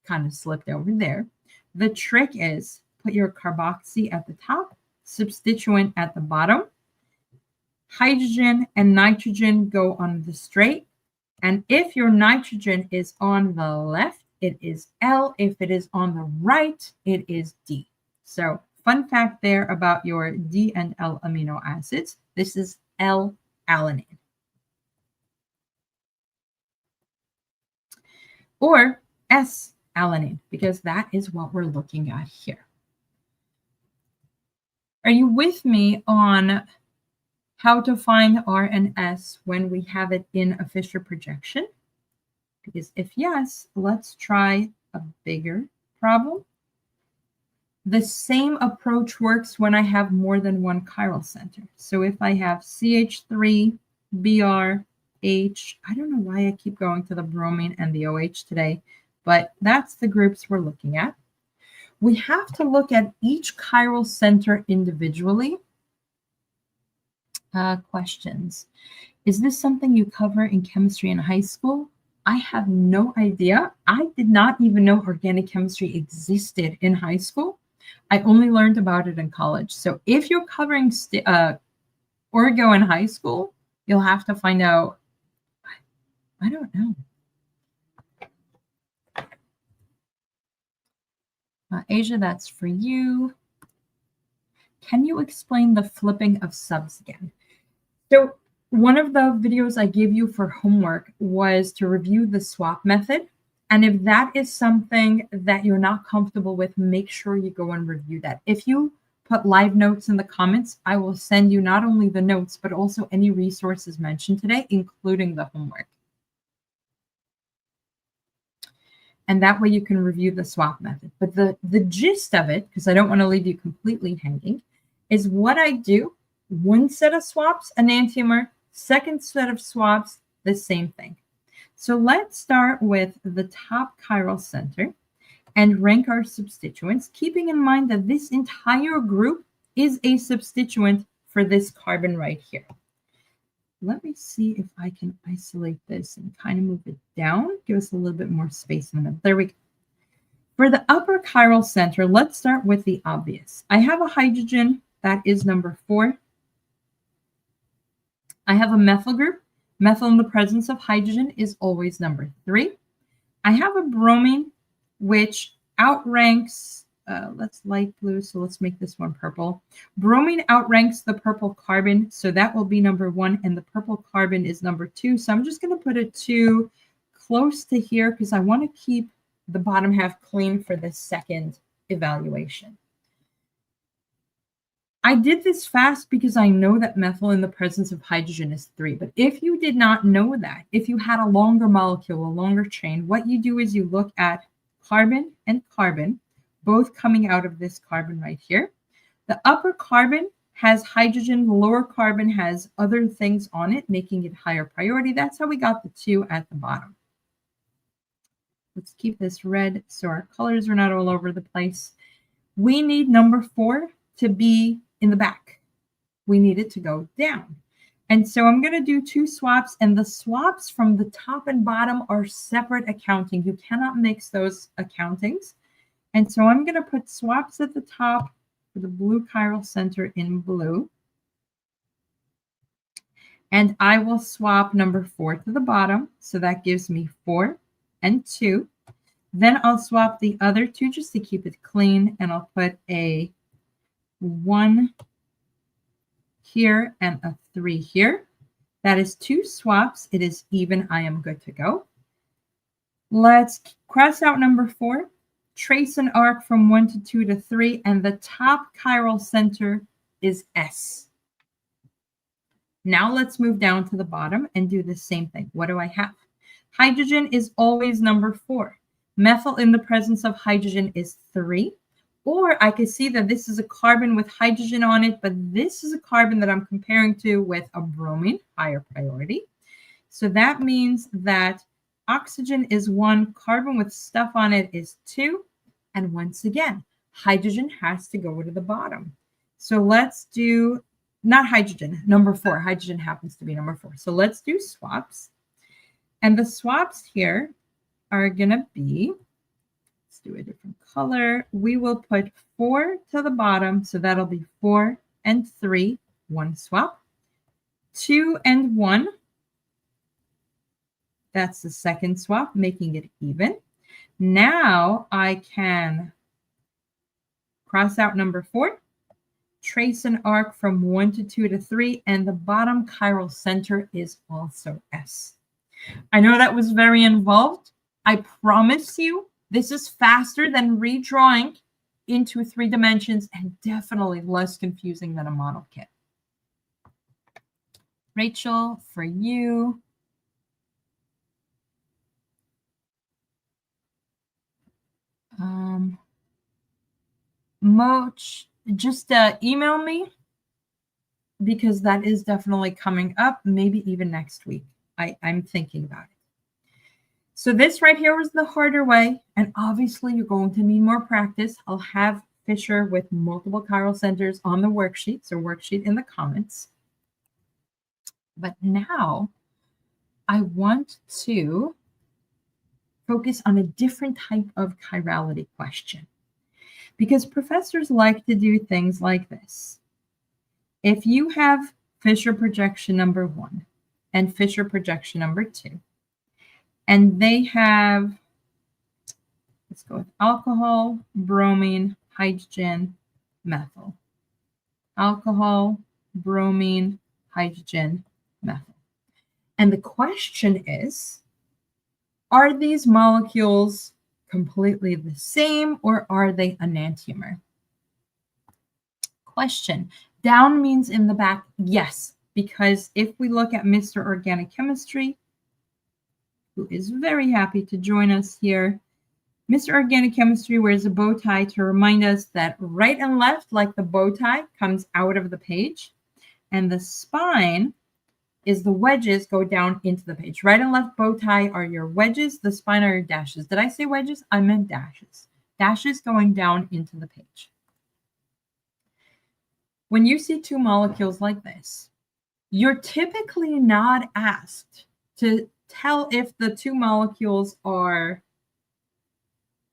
Kind of slipped over there. The trick is put your carboxy at the top, substituent at the bottom. Hydrogen and nitrogen go on the straight. And if your nitrogen is on the left, it is L. If it is on the right, it is D. So fun fact there about your D and L amino acids. This is L-alanine. Or S-alanine, because that is what we're looking at here. Are you with me on how to find R and S when we have it in a Fischer projection? Because if yes, let's try a bigger problem. The same approach works when I have more than one chiral center. So if I have CH3, Br, H, I don't know why I keep going to the bromine and the OH today, but that's the groups we're looking at. We have to look at each chiral center individually. Questions. Is this something you cover in chemistry in high school? I have no idea. I did not even know organic chemistry existed in high school. I only learned about it in college. So if you're covering Orgo in high school, you'll have to find out. I don't know. Asia, that's for you. Can you explain the flipping of subs again? So one of the videos I gave you for homework was to review the swap method. And if that is something that you're not comfortable with, make sure you go and review that. If you put live notes in the comments, I will send you not only the notes, but also any resources mentioned today, including the homework. And that way you can review the swap method. But the gist of it, because I don't want to leave you completely hanging, is what I do. One set of swaps, enantiomer, second set of swaps, the same thing. So let's start with the top chiral center and rank our substituents, keeping in mind that this entire group is a substituent for this carbon right here. Let me see if I can isolate this and kind of move it down, give us a little bit more space in the middle. There we go. For the upper chiral center, let's start with the obvious. I have a hydrogen, that is number 4. I have a methyl group. Methyl in the presence of hydrogen is always number 3. I have a bromine, which outranks, let's light blue, so let's make this one purple. Bromine outranks the purple carbon, so that will be number 1, and the purple carbon is number 2. So I'm just going to put it 2 close to here because I want to keep the bottom half clean for the second evaluation. I did this fast because I know that methyl in the presence of hydrogen is 3. But if you did not know that, if you had a longer molecule, a longer chain, what you do is you look at carbon and carbon, both coming out of this carbon right here. The upper carbon has hydrogen, the lower carbon has other things on it, making it higher priority. That's how we got the 2 at the bottom. Let's keep this red so our colors are not all over the place. We need number 4 to be in the back. We need it to go down. And so I'm going to do 2 swaps, and the swaps from the top and bottom are separate accounting. You cannot mix those accountings. And so I'm going to put swaps at the top for the blue chiral center in blue. And I will swap number 4 to the bottom. So that gives me 4 and 2. Then I'll swap the other 2 just to keep it clean. And I'll put a 1 here and a 3 here. That is 2 swaps. It is even. I am good to go. Let's cross out number 4. Trace an arc from 1 to 2 to 3. And the top chiral center is S. Now let's move down to the bottom and do the same thing. What do I have? Hydrogen is always number 4. Methyl in the presence of hydrogen is 3. Or I could see that this is a carbon with hydrogen on it, but this is a carbon that I'm comparing to with a bromine, higher priority. So that means that oxygen is 1, carbon with stuff on it is 2. And once again, hydrogen has to go to the bottom. So let's do, not hydrogen, number 4. Hydrogen happens to be number 4. So let's do swaps. And the swaps here are going to be, let's do a different color. We will put 4 to the bottom. So that'll be 4 and 3, 1 swap. 2 and 1. That's the second swap, making it even. Now I can cross out number 4, trace an arc from 1 to 2 to 3, and the bottom chiral center is also S. I know that was very involved. I promise you, this is faster than redrawing into 3 dimensions and definitely less confusing than a model kit. Rachel, for you. Moch, just email me because that is definitely coming up, maybe even next week. I'm thinking about it. So this right here was the harder way, and obviously you're going to need more practice. I'll have Fischer with multiple chiral centers on the worksheet, so worksheet in the comments. But now I want to focus on a different type of chirality question, because professors like to do things like this. If you have Fischer projection number 1 and Fischer projection number 2, and they have, let's go with alcohol, bromine, hydrogen, methyl. Alcohol, bromine, hydrogen, methyl. And the question is, are these molecules completely the same or are they enantiomer? Question. Down means in the back, yes, because if we look at Mr. Organic Chemistry, who is very happy to join us here, Mr. Organic Chemistry wears a bow tie to remind us that right and left, like the bow tie, comes out of the page, and the spine is the wedges go down into the page. Right and left bow tie are your wedges, the spine are your dashes. Did I say wedges? I meant dashes. Dashes going down into the page. When you see two molecules like this, you're typically not asked to tell if the two molecules are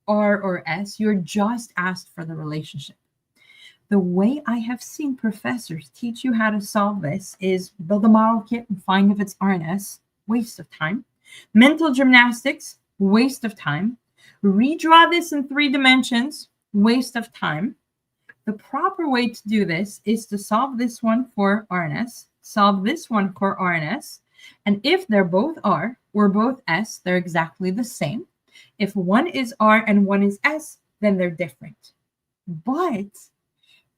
R or S. You're just asked for the relationship. The way I have seen professors teach you how to solve this is build a model kit and find if it's R and S, waste of time. Mental gymnastics, waste of time. Redraw this in 3 dimensions, waste of time. The proper way to do this is to solve this one for R and S, solve this one for R and S, and if they're both R or both S, they're exactly the same. If one is R and one is S, then they're different. But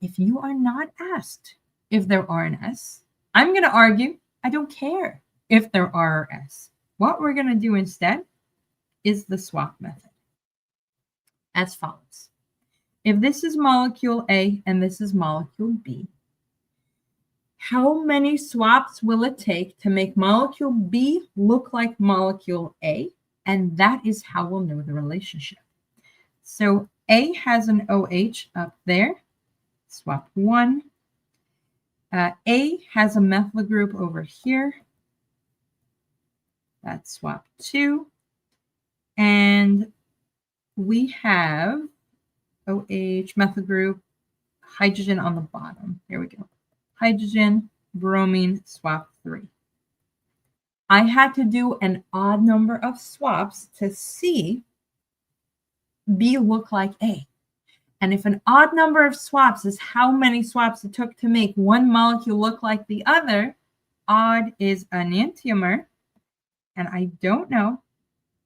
if you are not asked if they're R and S, I'm going to argue I don't care if they're R or S. What we're going to do instead is the swap method as follows. If this is molecule A and this is molecule B, how many swaps will it take to make molecule B look like molecule A? And that is how we'll know the relationship. So A has an OH up there, swap 1. A has a methyl group over here, that's swap 2. And we have OH, methyl group, hydrogen on the bottom. There we go. Hydrogen, bromine, swap 3. I had to do an odd number of swaps to see B look like A. And if an odd number of swaps is how many swaps it took to make one molecule look like the other, odd is enantiomer. And I don't know,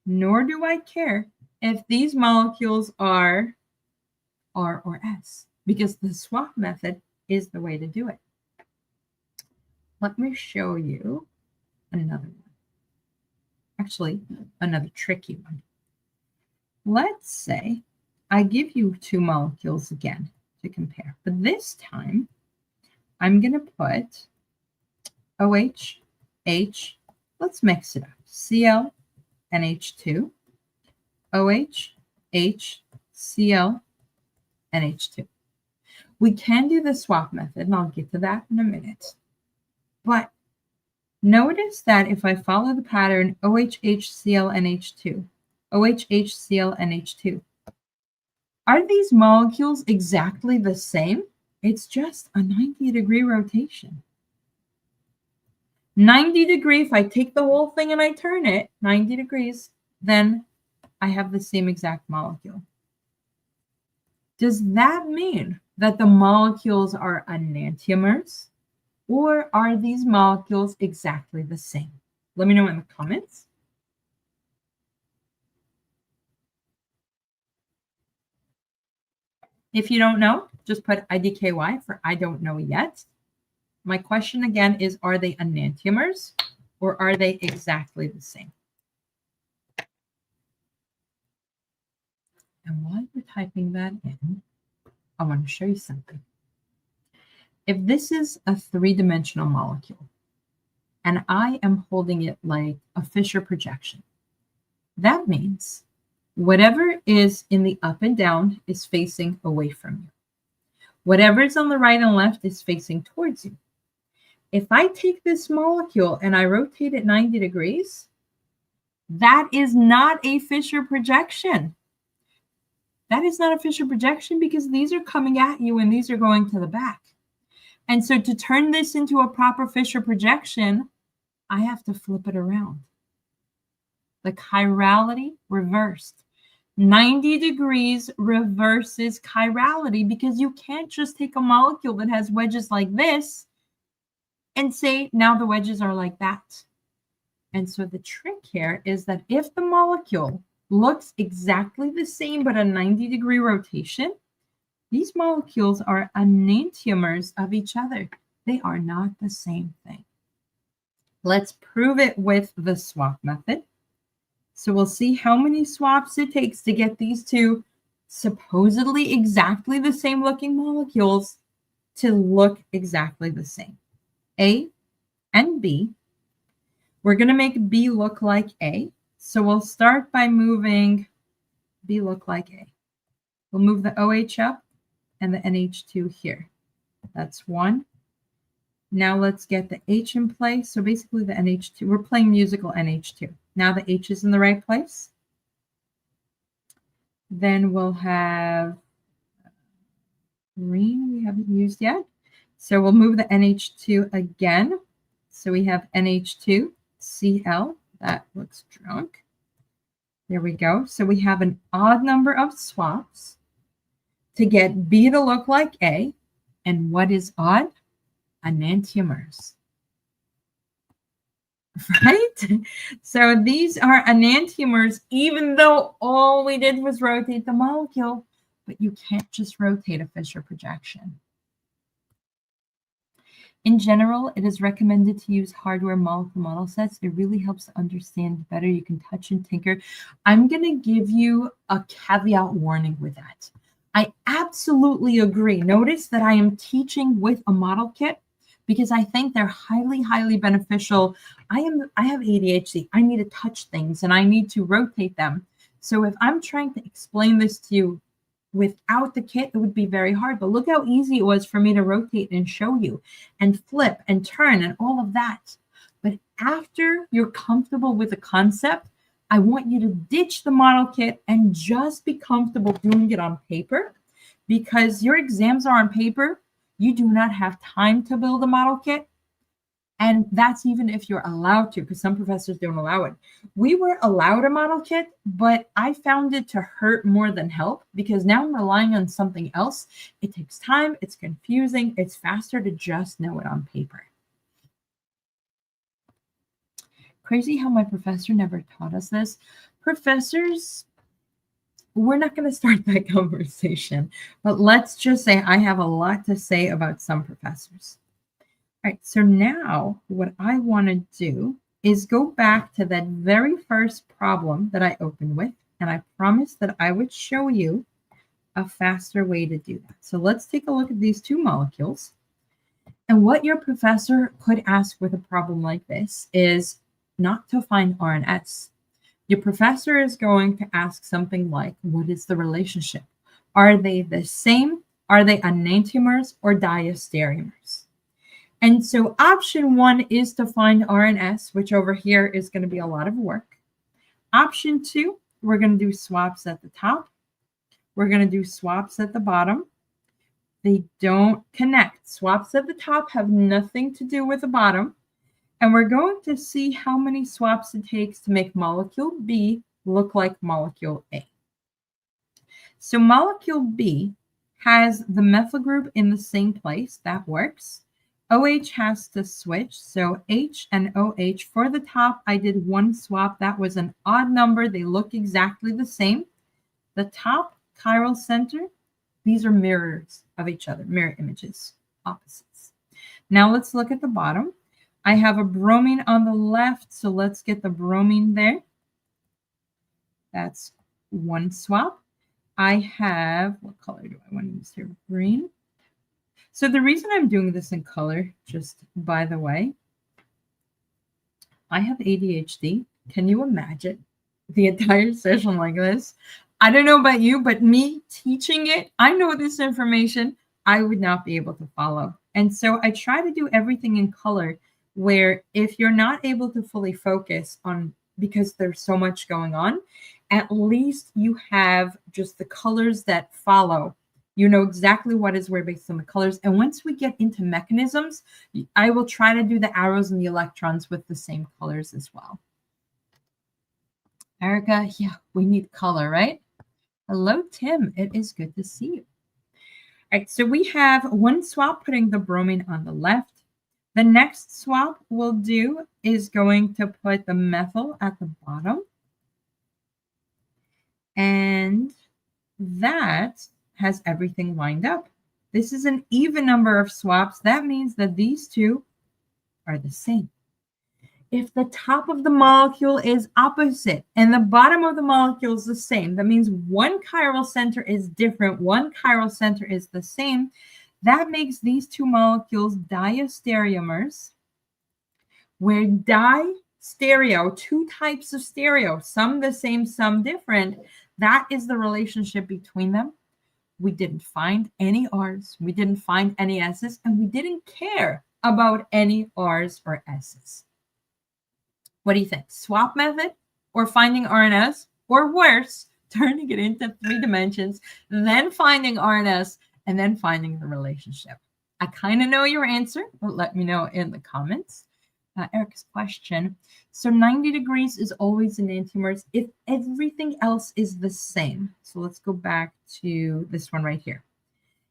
nor do I care if these molecules are R or S, because the swap method is the way to do it. Let me show you another one. Actually, another tricky one. Let's say I give you 2 molecules again to compare, but this time I'm going to put OH, H, let's mix it up, Cl, NH2, OH, H, Cl, NH2. We can do the swap method, and I'll get to that in a minute. But notice that if I follow the pattern OH-HCl-NH2, OH-HCl-NH2, are these molecules exactly the same? It's just a 90-degree rotation. 90 degree, if I take the whole thing and I turn it 90 degrees, then I have the same exact molecule. Does that mean that the molecules are enantiomers, or are these molecules exactly the same? Let me know in the comments. If you don't know, just put IDKY for I don't know yet. My question again is, are they enantiomers or are they exactly the same? And while you're typing that in, I want to show you something. If this is a three-dimensional molecule and I am holding it like a Fischer projection, that means whatever is in the up and down is facing away from you. Whatever is on the right and left is facing towards you. If I take this molecule and I rotate it 90 degrees, that is not a Fischer projection. That is not a Fischer projection because these are coming at you and these are going to the back. And so to turn this into a proper Fischer projection, I have to flip it around. The chirality reversed. 90 degrees reverses chirality because you can't just take a molecule that has wedges like this and say, now the wedges are like that. And so the trick here is that if the molecule looks exactly the same but a 90-degree rotation, these molecules are enantiomers of each other. They are not the same thing. Let's prove it with the swap method. So we'll see how many swaps it takes to get these two supposedly exactly the same looking molecules to look exactly the same. A and B. We're going to make B look like A. So we'll start by moving B look like A. We'll move the OH up and the NH2 here. That's one. Now let's get the H in place. So basically the NH2, we're playing musical NH2. Now the H is in the right place. Then we'll have green we haven't used yet. So we'll move the NH2 again. So we have NH2, Cl. That looks drunk. There we go. So we have an odd number of swaps to get B to look like A. And what is odd? Enantiomers. Right? So these are enantiomers, even though all we did was rotate the molecule, but you can't just rotate a Fischer projection. In general, it is recommended to use hardware molecule model sets. It really helps to understand better. You can touch and tinker. I'm going to give you a caveat warning with that. I absolutely agree. Notice that I am teaching with a model kit because I think they're highly, highly beneficial. I have ADHD. I need to touch things and I need to rotate them. So if I'm trying to explain this to you without the kit, it would be very hard. But look how easy it was for me to rotate and show you and flip and turn and all of that. But after you're comfortable with the concept, I want you to ditch the model kit and just be comfortable doing it on paper, because your exams are on paper. You do not have time to build a model kit. And that's even if you're allowed to, because some professors don't allow it. We were allowed a model kit, but I found it to hurt more than help because now I'm relying on something else. It takes time. It's confusing. It's faster to just know it on paper. Crazy how my professor never taught us this. Professors, we're not going to start that conversation, but let's just say I have a lot to say about some professors. All right, so now what I want to do is go back to that very first problem that I opened with, and I promised that I would show you a faster way to do that. So let's take a look at these two molecules. And what your professor could ask with a problem like this is not to find R and S. Your professor is going to ask something like, what is the relationship? Are they the same? Are they enantiomers or diastereomers? And so option one is to find R and S, which over here is going to be a lot of work. Option two, we're going to do swaps at the top. We're going to do swaps at the bottom. They don't connect. Swaps at the top have nothing to do with the bottom. And we're going to see how many swaps it takes to make molecule B look like molecule A. So molecule B has the methyl group in the same place. That works. OH has to switch. So H and OH for the top, I did one swap. That was an odd number. They look exactly the same. The top chiral center, these are mirrors of each other, mirror images, opposites. Now let's look at the bottom. I have a bromine on the left, so let's get the bromine there. That's one swap. I have, what color do I want to use here? Green. So the reason I'm doing this in color, just by the way, I have ADHD. Can you imagine the entire session like this? I don't know about you, but me teaching it, I know this information, I would not be able to follow. And so I try to do everything in color where if you're not able to fully focus on, because there's so much going on, at least you have just the colors that follow. You know exactly what is where based on the colors. And once we get into mechanisms, I will try to do the arrows and the electrons with the same colors as well. Erica, yeah, we need color, right? Hello, Tim. It is good to see you. All right, so we have one swap putting the bromine on the left. The next swap we'll do is going to put the methyl at the bottom. And that has everything lined up. This is an even number of swaps. That means that these two are the same. If the top of the molecule is opposite and the bottom of the molecule is the same, that means one chiral center is different, one chiral center is the same. That makes these two molecules diastereomers, where di-stereo, two types of stereo, some the same, some different. That is the relationship between them. We didn't find any R's, we didn't find any S's, and we didn't care about any R's or S's. What do you think? Swap method or finding RNS, or worse, turning it into 3 dimensions, then finding RNS, and then finding the relationship? I kind of know your answer, but let me know in the comments. Eric's question. So 90 degrees is always enantiomers if everything else is the same. So let's go back to this one right here.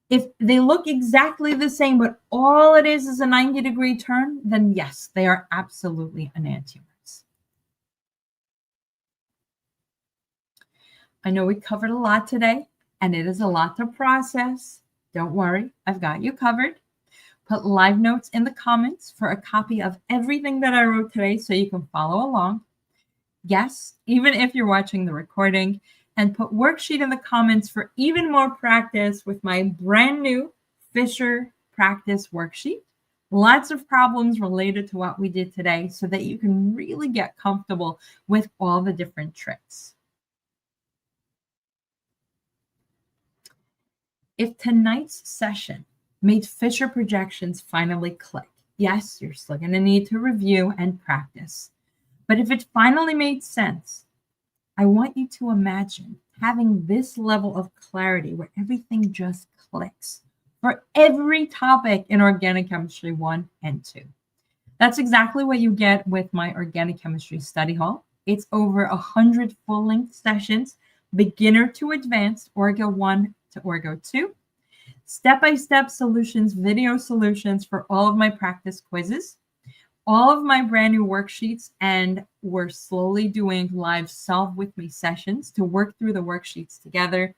If they look exactly the same, but all it is a 90-degree turn, then yes, they are absolutely enantiomers. I know we covered a lot today, and it is a lot to process. Don't worry, I've got you covered. Put live notes in the comments for a copy of everything that I wrote today so you can follow along. Yes, even if you're watching the recording, and put worksheet in the comments for even more practice with my brand new Fischer practice worksheet. Lots of problems related to what we did today so that you can really get comfortable with all the different tricks. If tonight's session made Fischer projections finally click, yes, you're still going to need to review and practice. But if it finally made sense, I want you to imagine having this level of clarity where everything just clicks for every topic in Organic Chemistry 1 and 2. That's exactly what you get with my Organic Chemistry study hall. It's over 100 full-length sessions, beginner to advanced, Orgo 1 to Orgo 2. Step-by-step solutions, video solutions for all of my practice quizzes, all of my brand new worksheets, and we're slowly doing live solve with me sessions to work through the worksheets together.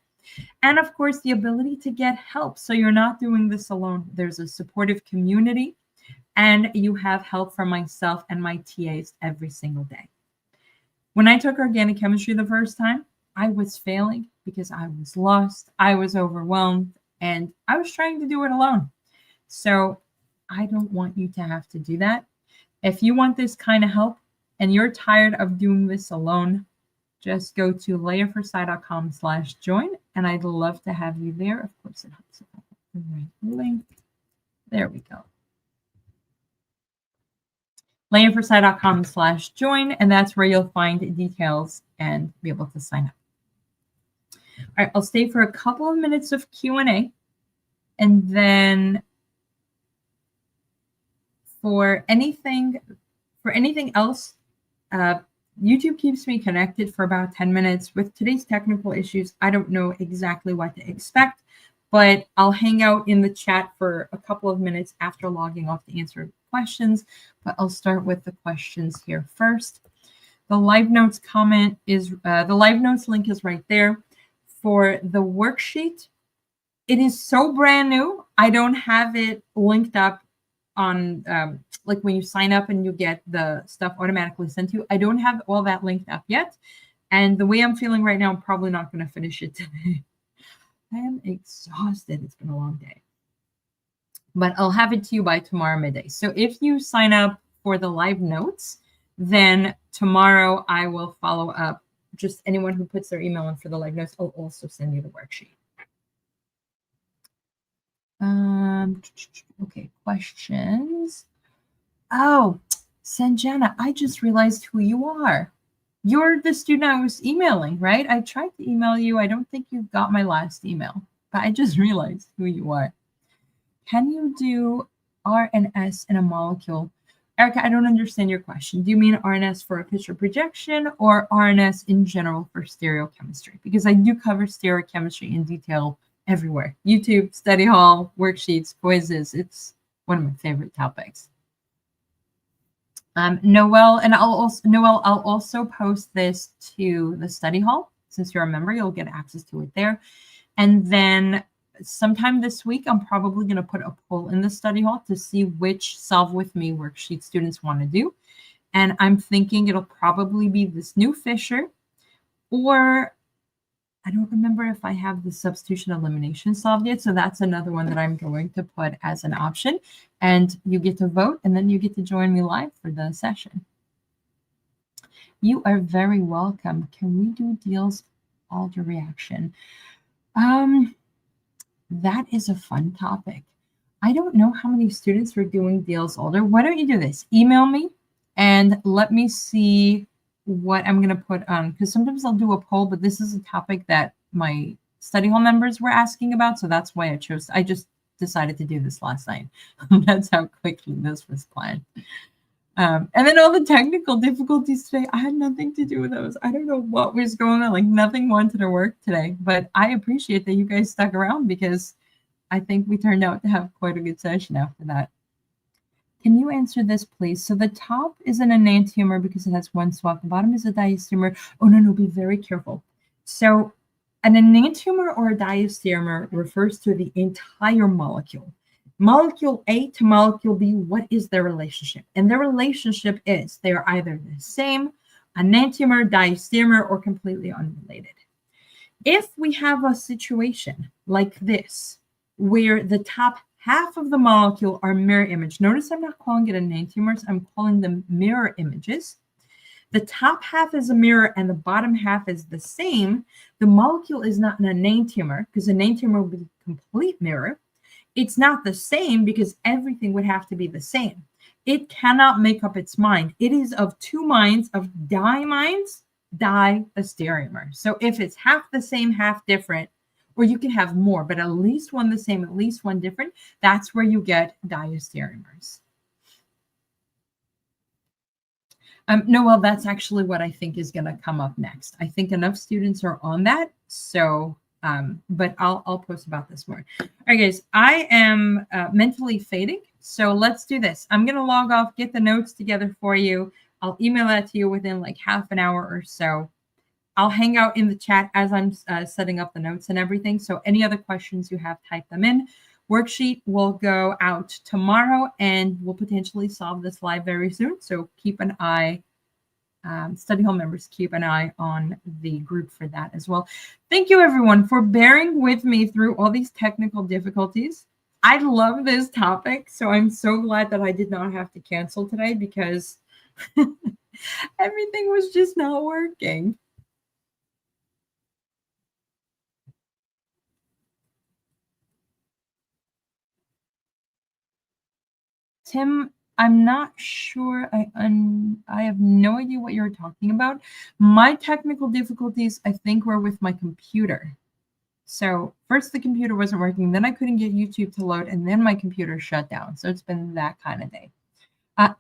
And of course, the ability to get help. So you're not doing this alone. There's a supportive community, and you have help from myself and my TAs every single day. When I took Organic Chemistry the first time, I was failing because I was lost, I was overwhelmed, and I was trying to do it alone. So I don't want you to have to do that. If you want this kind of help and you're tired of doing this alone, just go to layerforsci.com/join, and I'd love to have you there. Of course, it helps if I have the right link. There we go. layerforsci.com/join, and that's where you'll find details and be able to sign up. All right, I'll stay for a couple of minutes of Q&A, and then for anything else, YouTube keeps me connected for about 10 minutes. With today's technical issues, I don't know exactly what to expect, but I'll hang out in the chat for a couple of minutes after logging off to answer questions, but I'll start with the questions here first. The live notes comment is, the live notes link is right there. For the worksheet, it is so brand new, I don't have it linked up on like when you sign up and you get the stuff automatically sent to you. I don't have all that linked up yet. And the way I'm feeling right now, I'm probably not going to finish it today. I am exhausted. It's been a long day. But I'll have it to you by tomorrow midday. So if you sign up for the live notes, then tomorrow I will follow up. Just anyone who puts their email in for the live notes, I'll also send you the worksheet. Okay, questions. Oh, Sanjana, I just realized who you are. You're the student I was emailing, right? I tried to email you. I don't think you got my last email, but I just realized who you are. Can you do RNS in a molecule? Erica, I don't understand your question. Do you mean RNS for a Fischer projection or RNS in general for stereochemistry? Because I do cover stereochemistry in detail everywhere. YouTube, study hall, worksheets, quizzes. It's one of my favorite topics. Noel, and I'll also post this to the study hall. Since you're a member, you'll get access to it there. And then sometime this week, I'm probably going to put a poll in the study hall to see which Solve With Me worksheet students want to do. And I'm thinking it'll probably be this new Fischer, or I don't remember if I have the substitution elimination solved yet. So that's another one that I'm going to put as an option. And you get to vote, and then you get to join me live for the session. You are very welcome. Can we do Diels Alder reaction? That is a fun topic. I don't know how many students are doing Diels Alder. Why don't you do this? Email me and let me see what I'm going to put on, because sometimes I'll do a poll, but this is a topic that my study hall members were asking about. So that's why I just decided to do this last night. That's how quickly this was planned. And then all the technical difficulties today, I had nothing to do with those. I don't know what was going on. Like nothing wanted to work today, but I appreciate that you guys stuck around because I think we turned out to have quite a good session after that. Can you answer this, please? So the top is an enantiomer because it has one swap. The bottom is a diastereomer. Oh, no, be very careful. So an enantiomer or a diastereomer refers to the entire molecule. Molecule A to molecule B, what is their relationship? And their relationship is they are either the same, enantiomer, diastereomer, or completely unrelated. If we have a situation like this, where the top half of the molecule are mirror image. Notice I'm not calling it enantiomers. I'm calling them mirror images. The top half is a mirror and the bottom half is the same. The molecule is not an enantiomer because an enantiomer would be a complete mirror. It's not the same because everything would have to be the same. It cannot make up its mind. It is of two minds, of diastereomers. So if it's half the same, half different, or you can have more, but at least one the same, at least one different, that's where you get diastereomers. No, well, that's actually what I think is going to come up next. I think enough students are on that. So, but I'll post about this more. All right, guys, I am mentally fading. So let's do this. I'm going to log off, get the notes together for you. I'll email that to you within like half an hour or so. I'll hang out in the chat as I'm setting up the notes and everything. So any other questions you have, type them in. Worksheet will go out tomorrow and we'll potentially solve this live very soon. So keep an eye, study hall members, keep an eye on the group for that as well. Thank you everyone for bearing with me through all these technical difficulties. I love this topic. So I'm so glad that I did not have to cancel today because everything was just not working. Tim, I'm not sure. I have no idea what you're talking about. My technical difficulties, I think, were with my computer. So first the computer wasn't working, then I couldn't get YouTube to load, and then my computer shut down. So it's been that kind of day.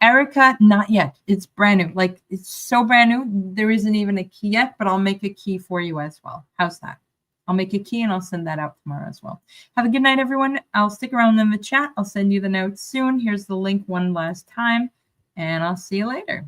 Erica, not yet. It's brand new. Like, it's so brand new. There isn't even a key yet, but I'll make a key for you as well. How's that? I'll make a key and I'll send that out tomorrow as well. Have a good night, everyone. I'll stick around in the chat. I'll send you the notes soon. Here's the link one last time, and I'll see you later.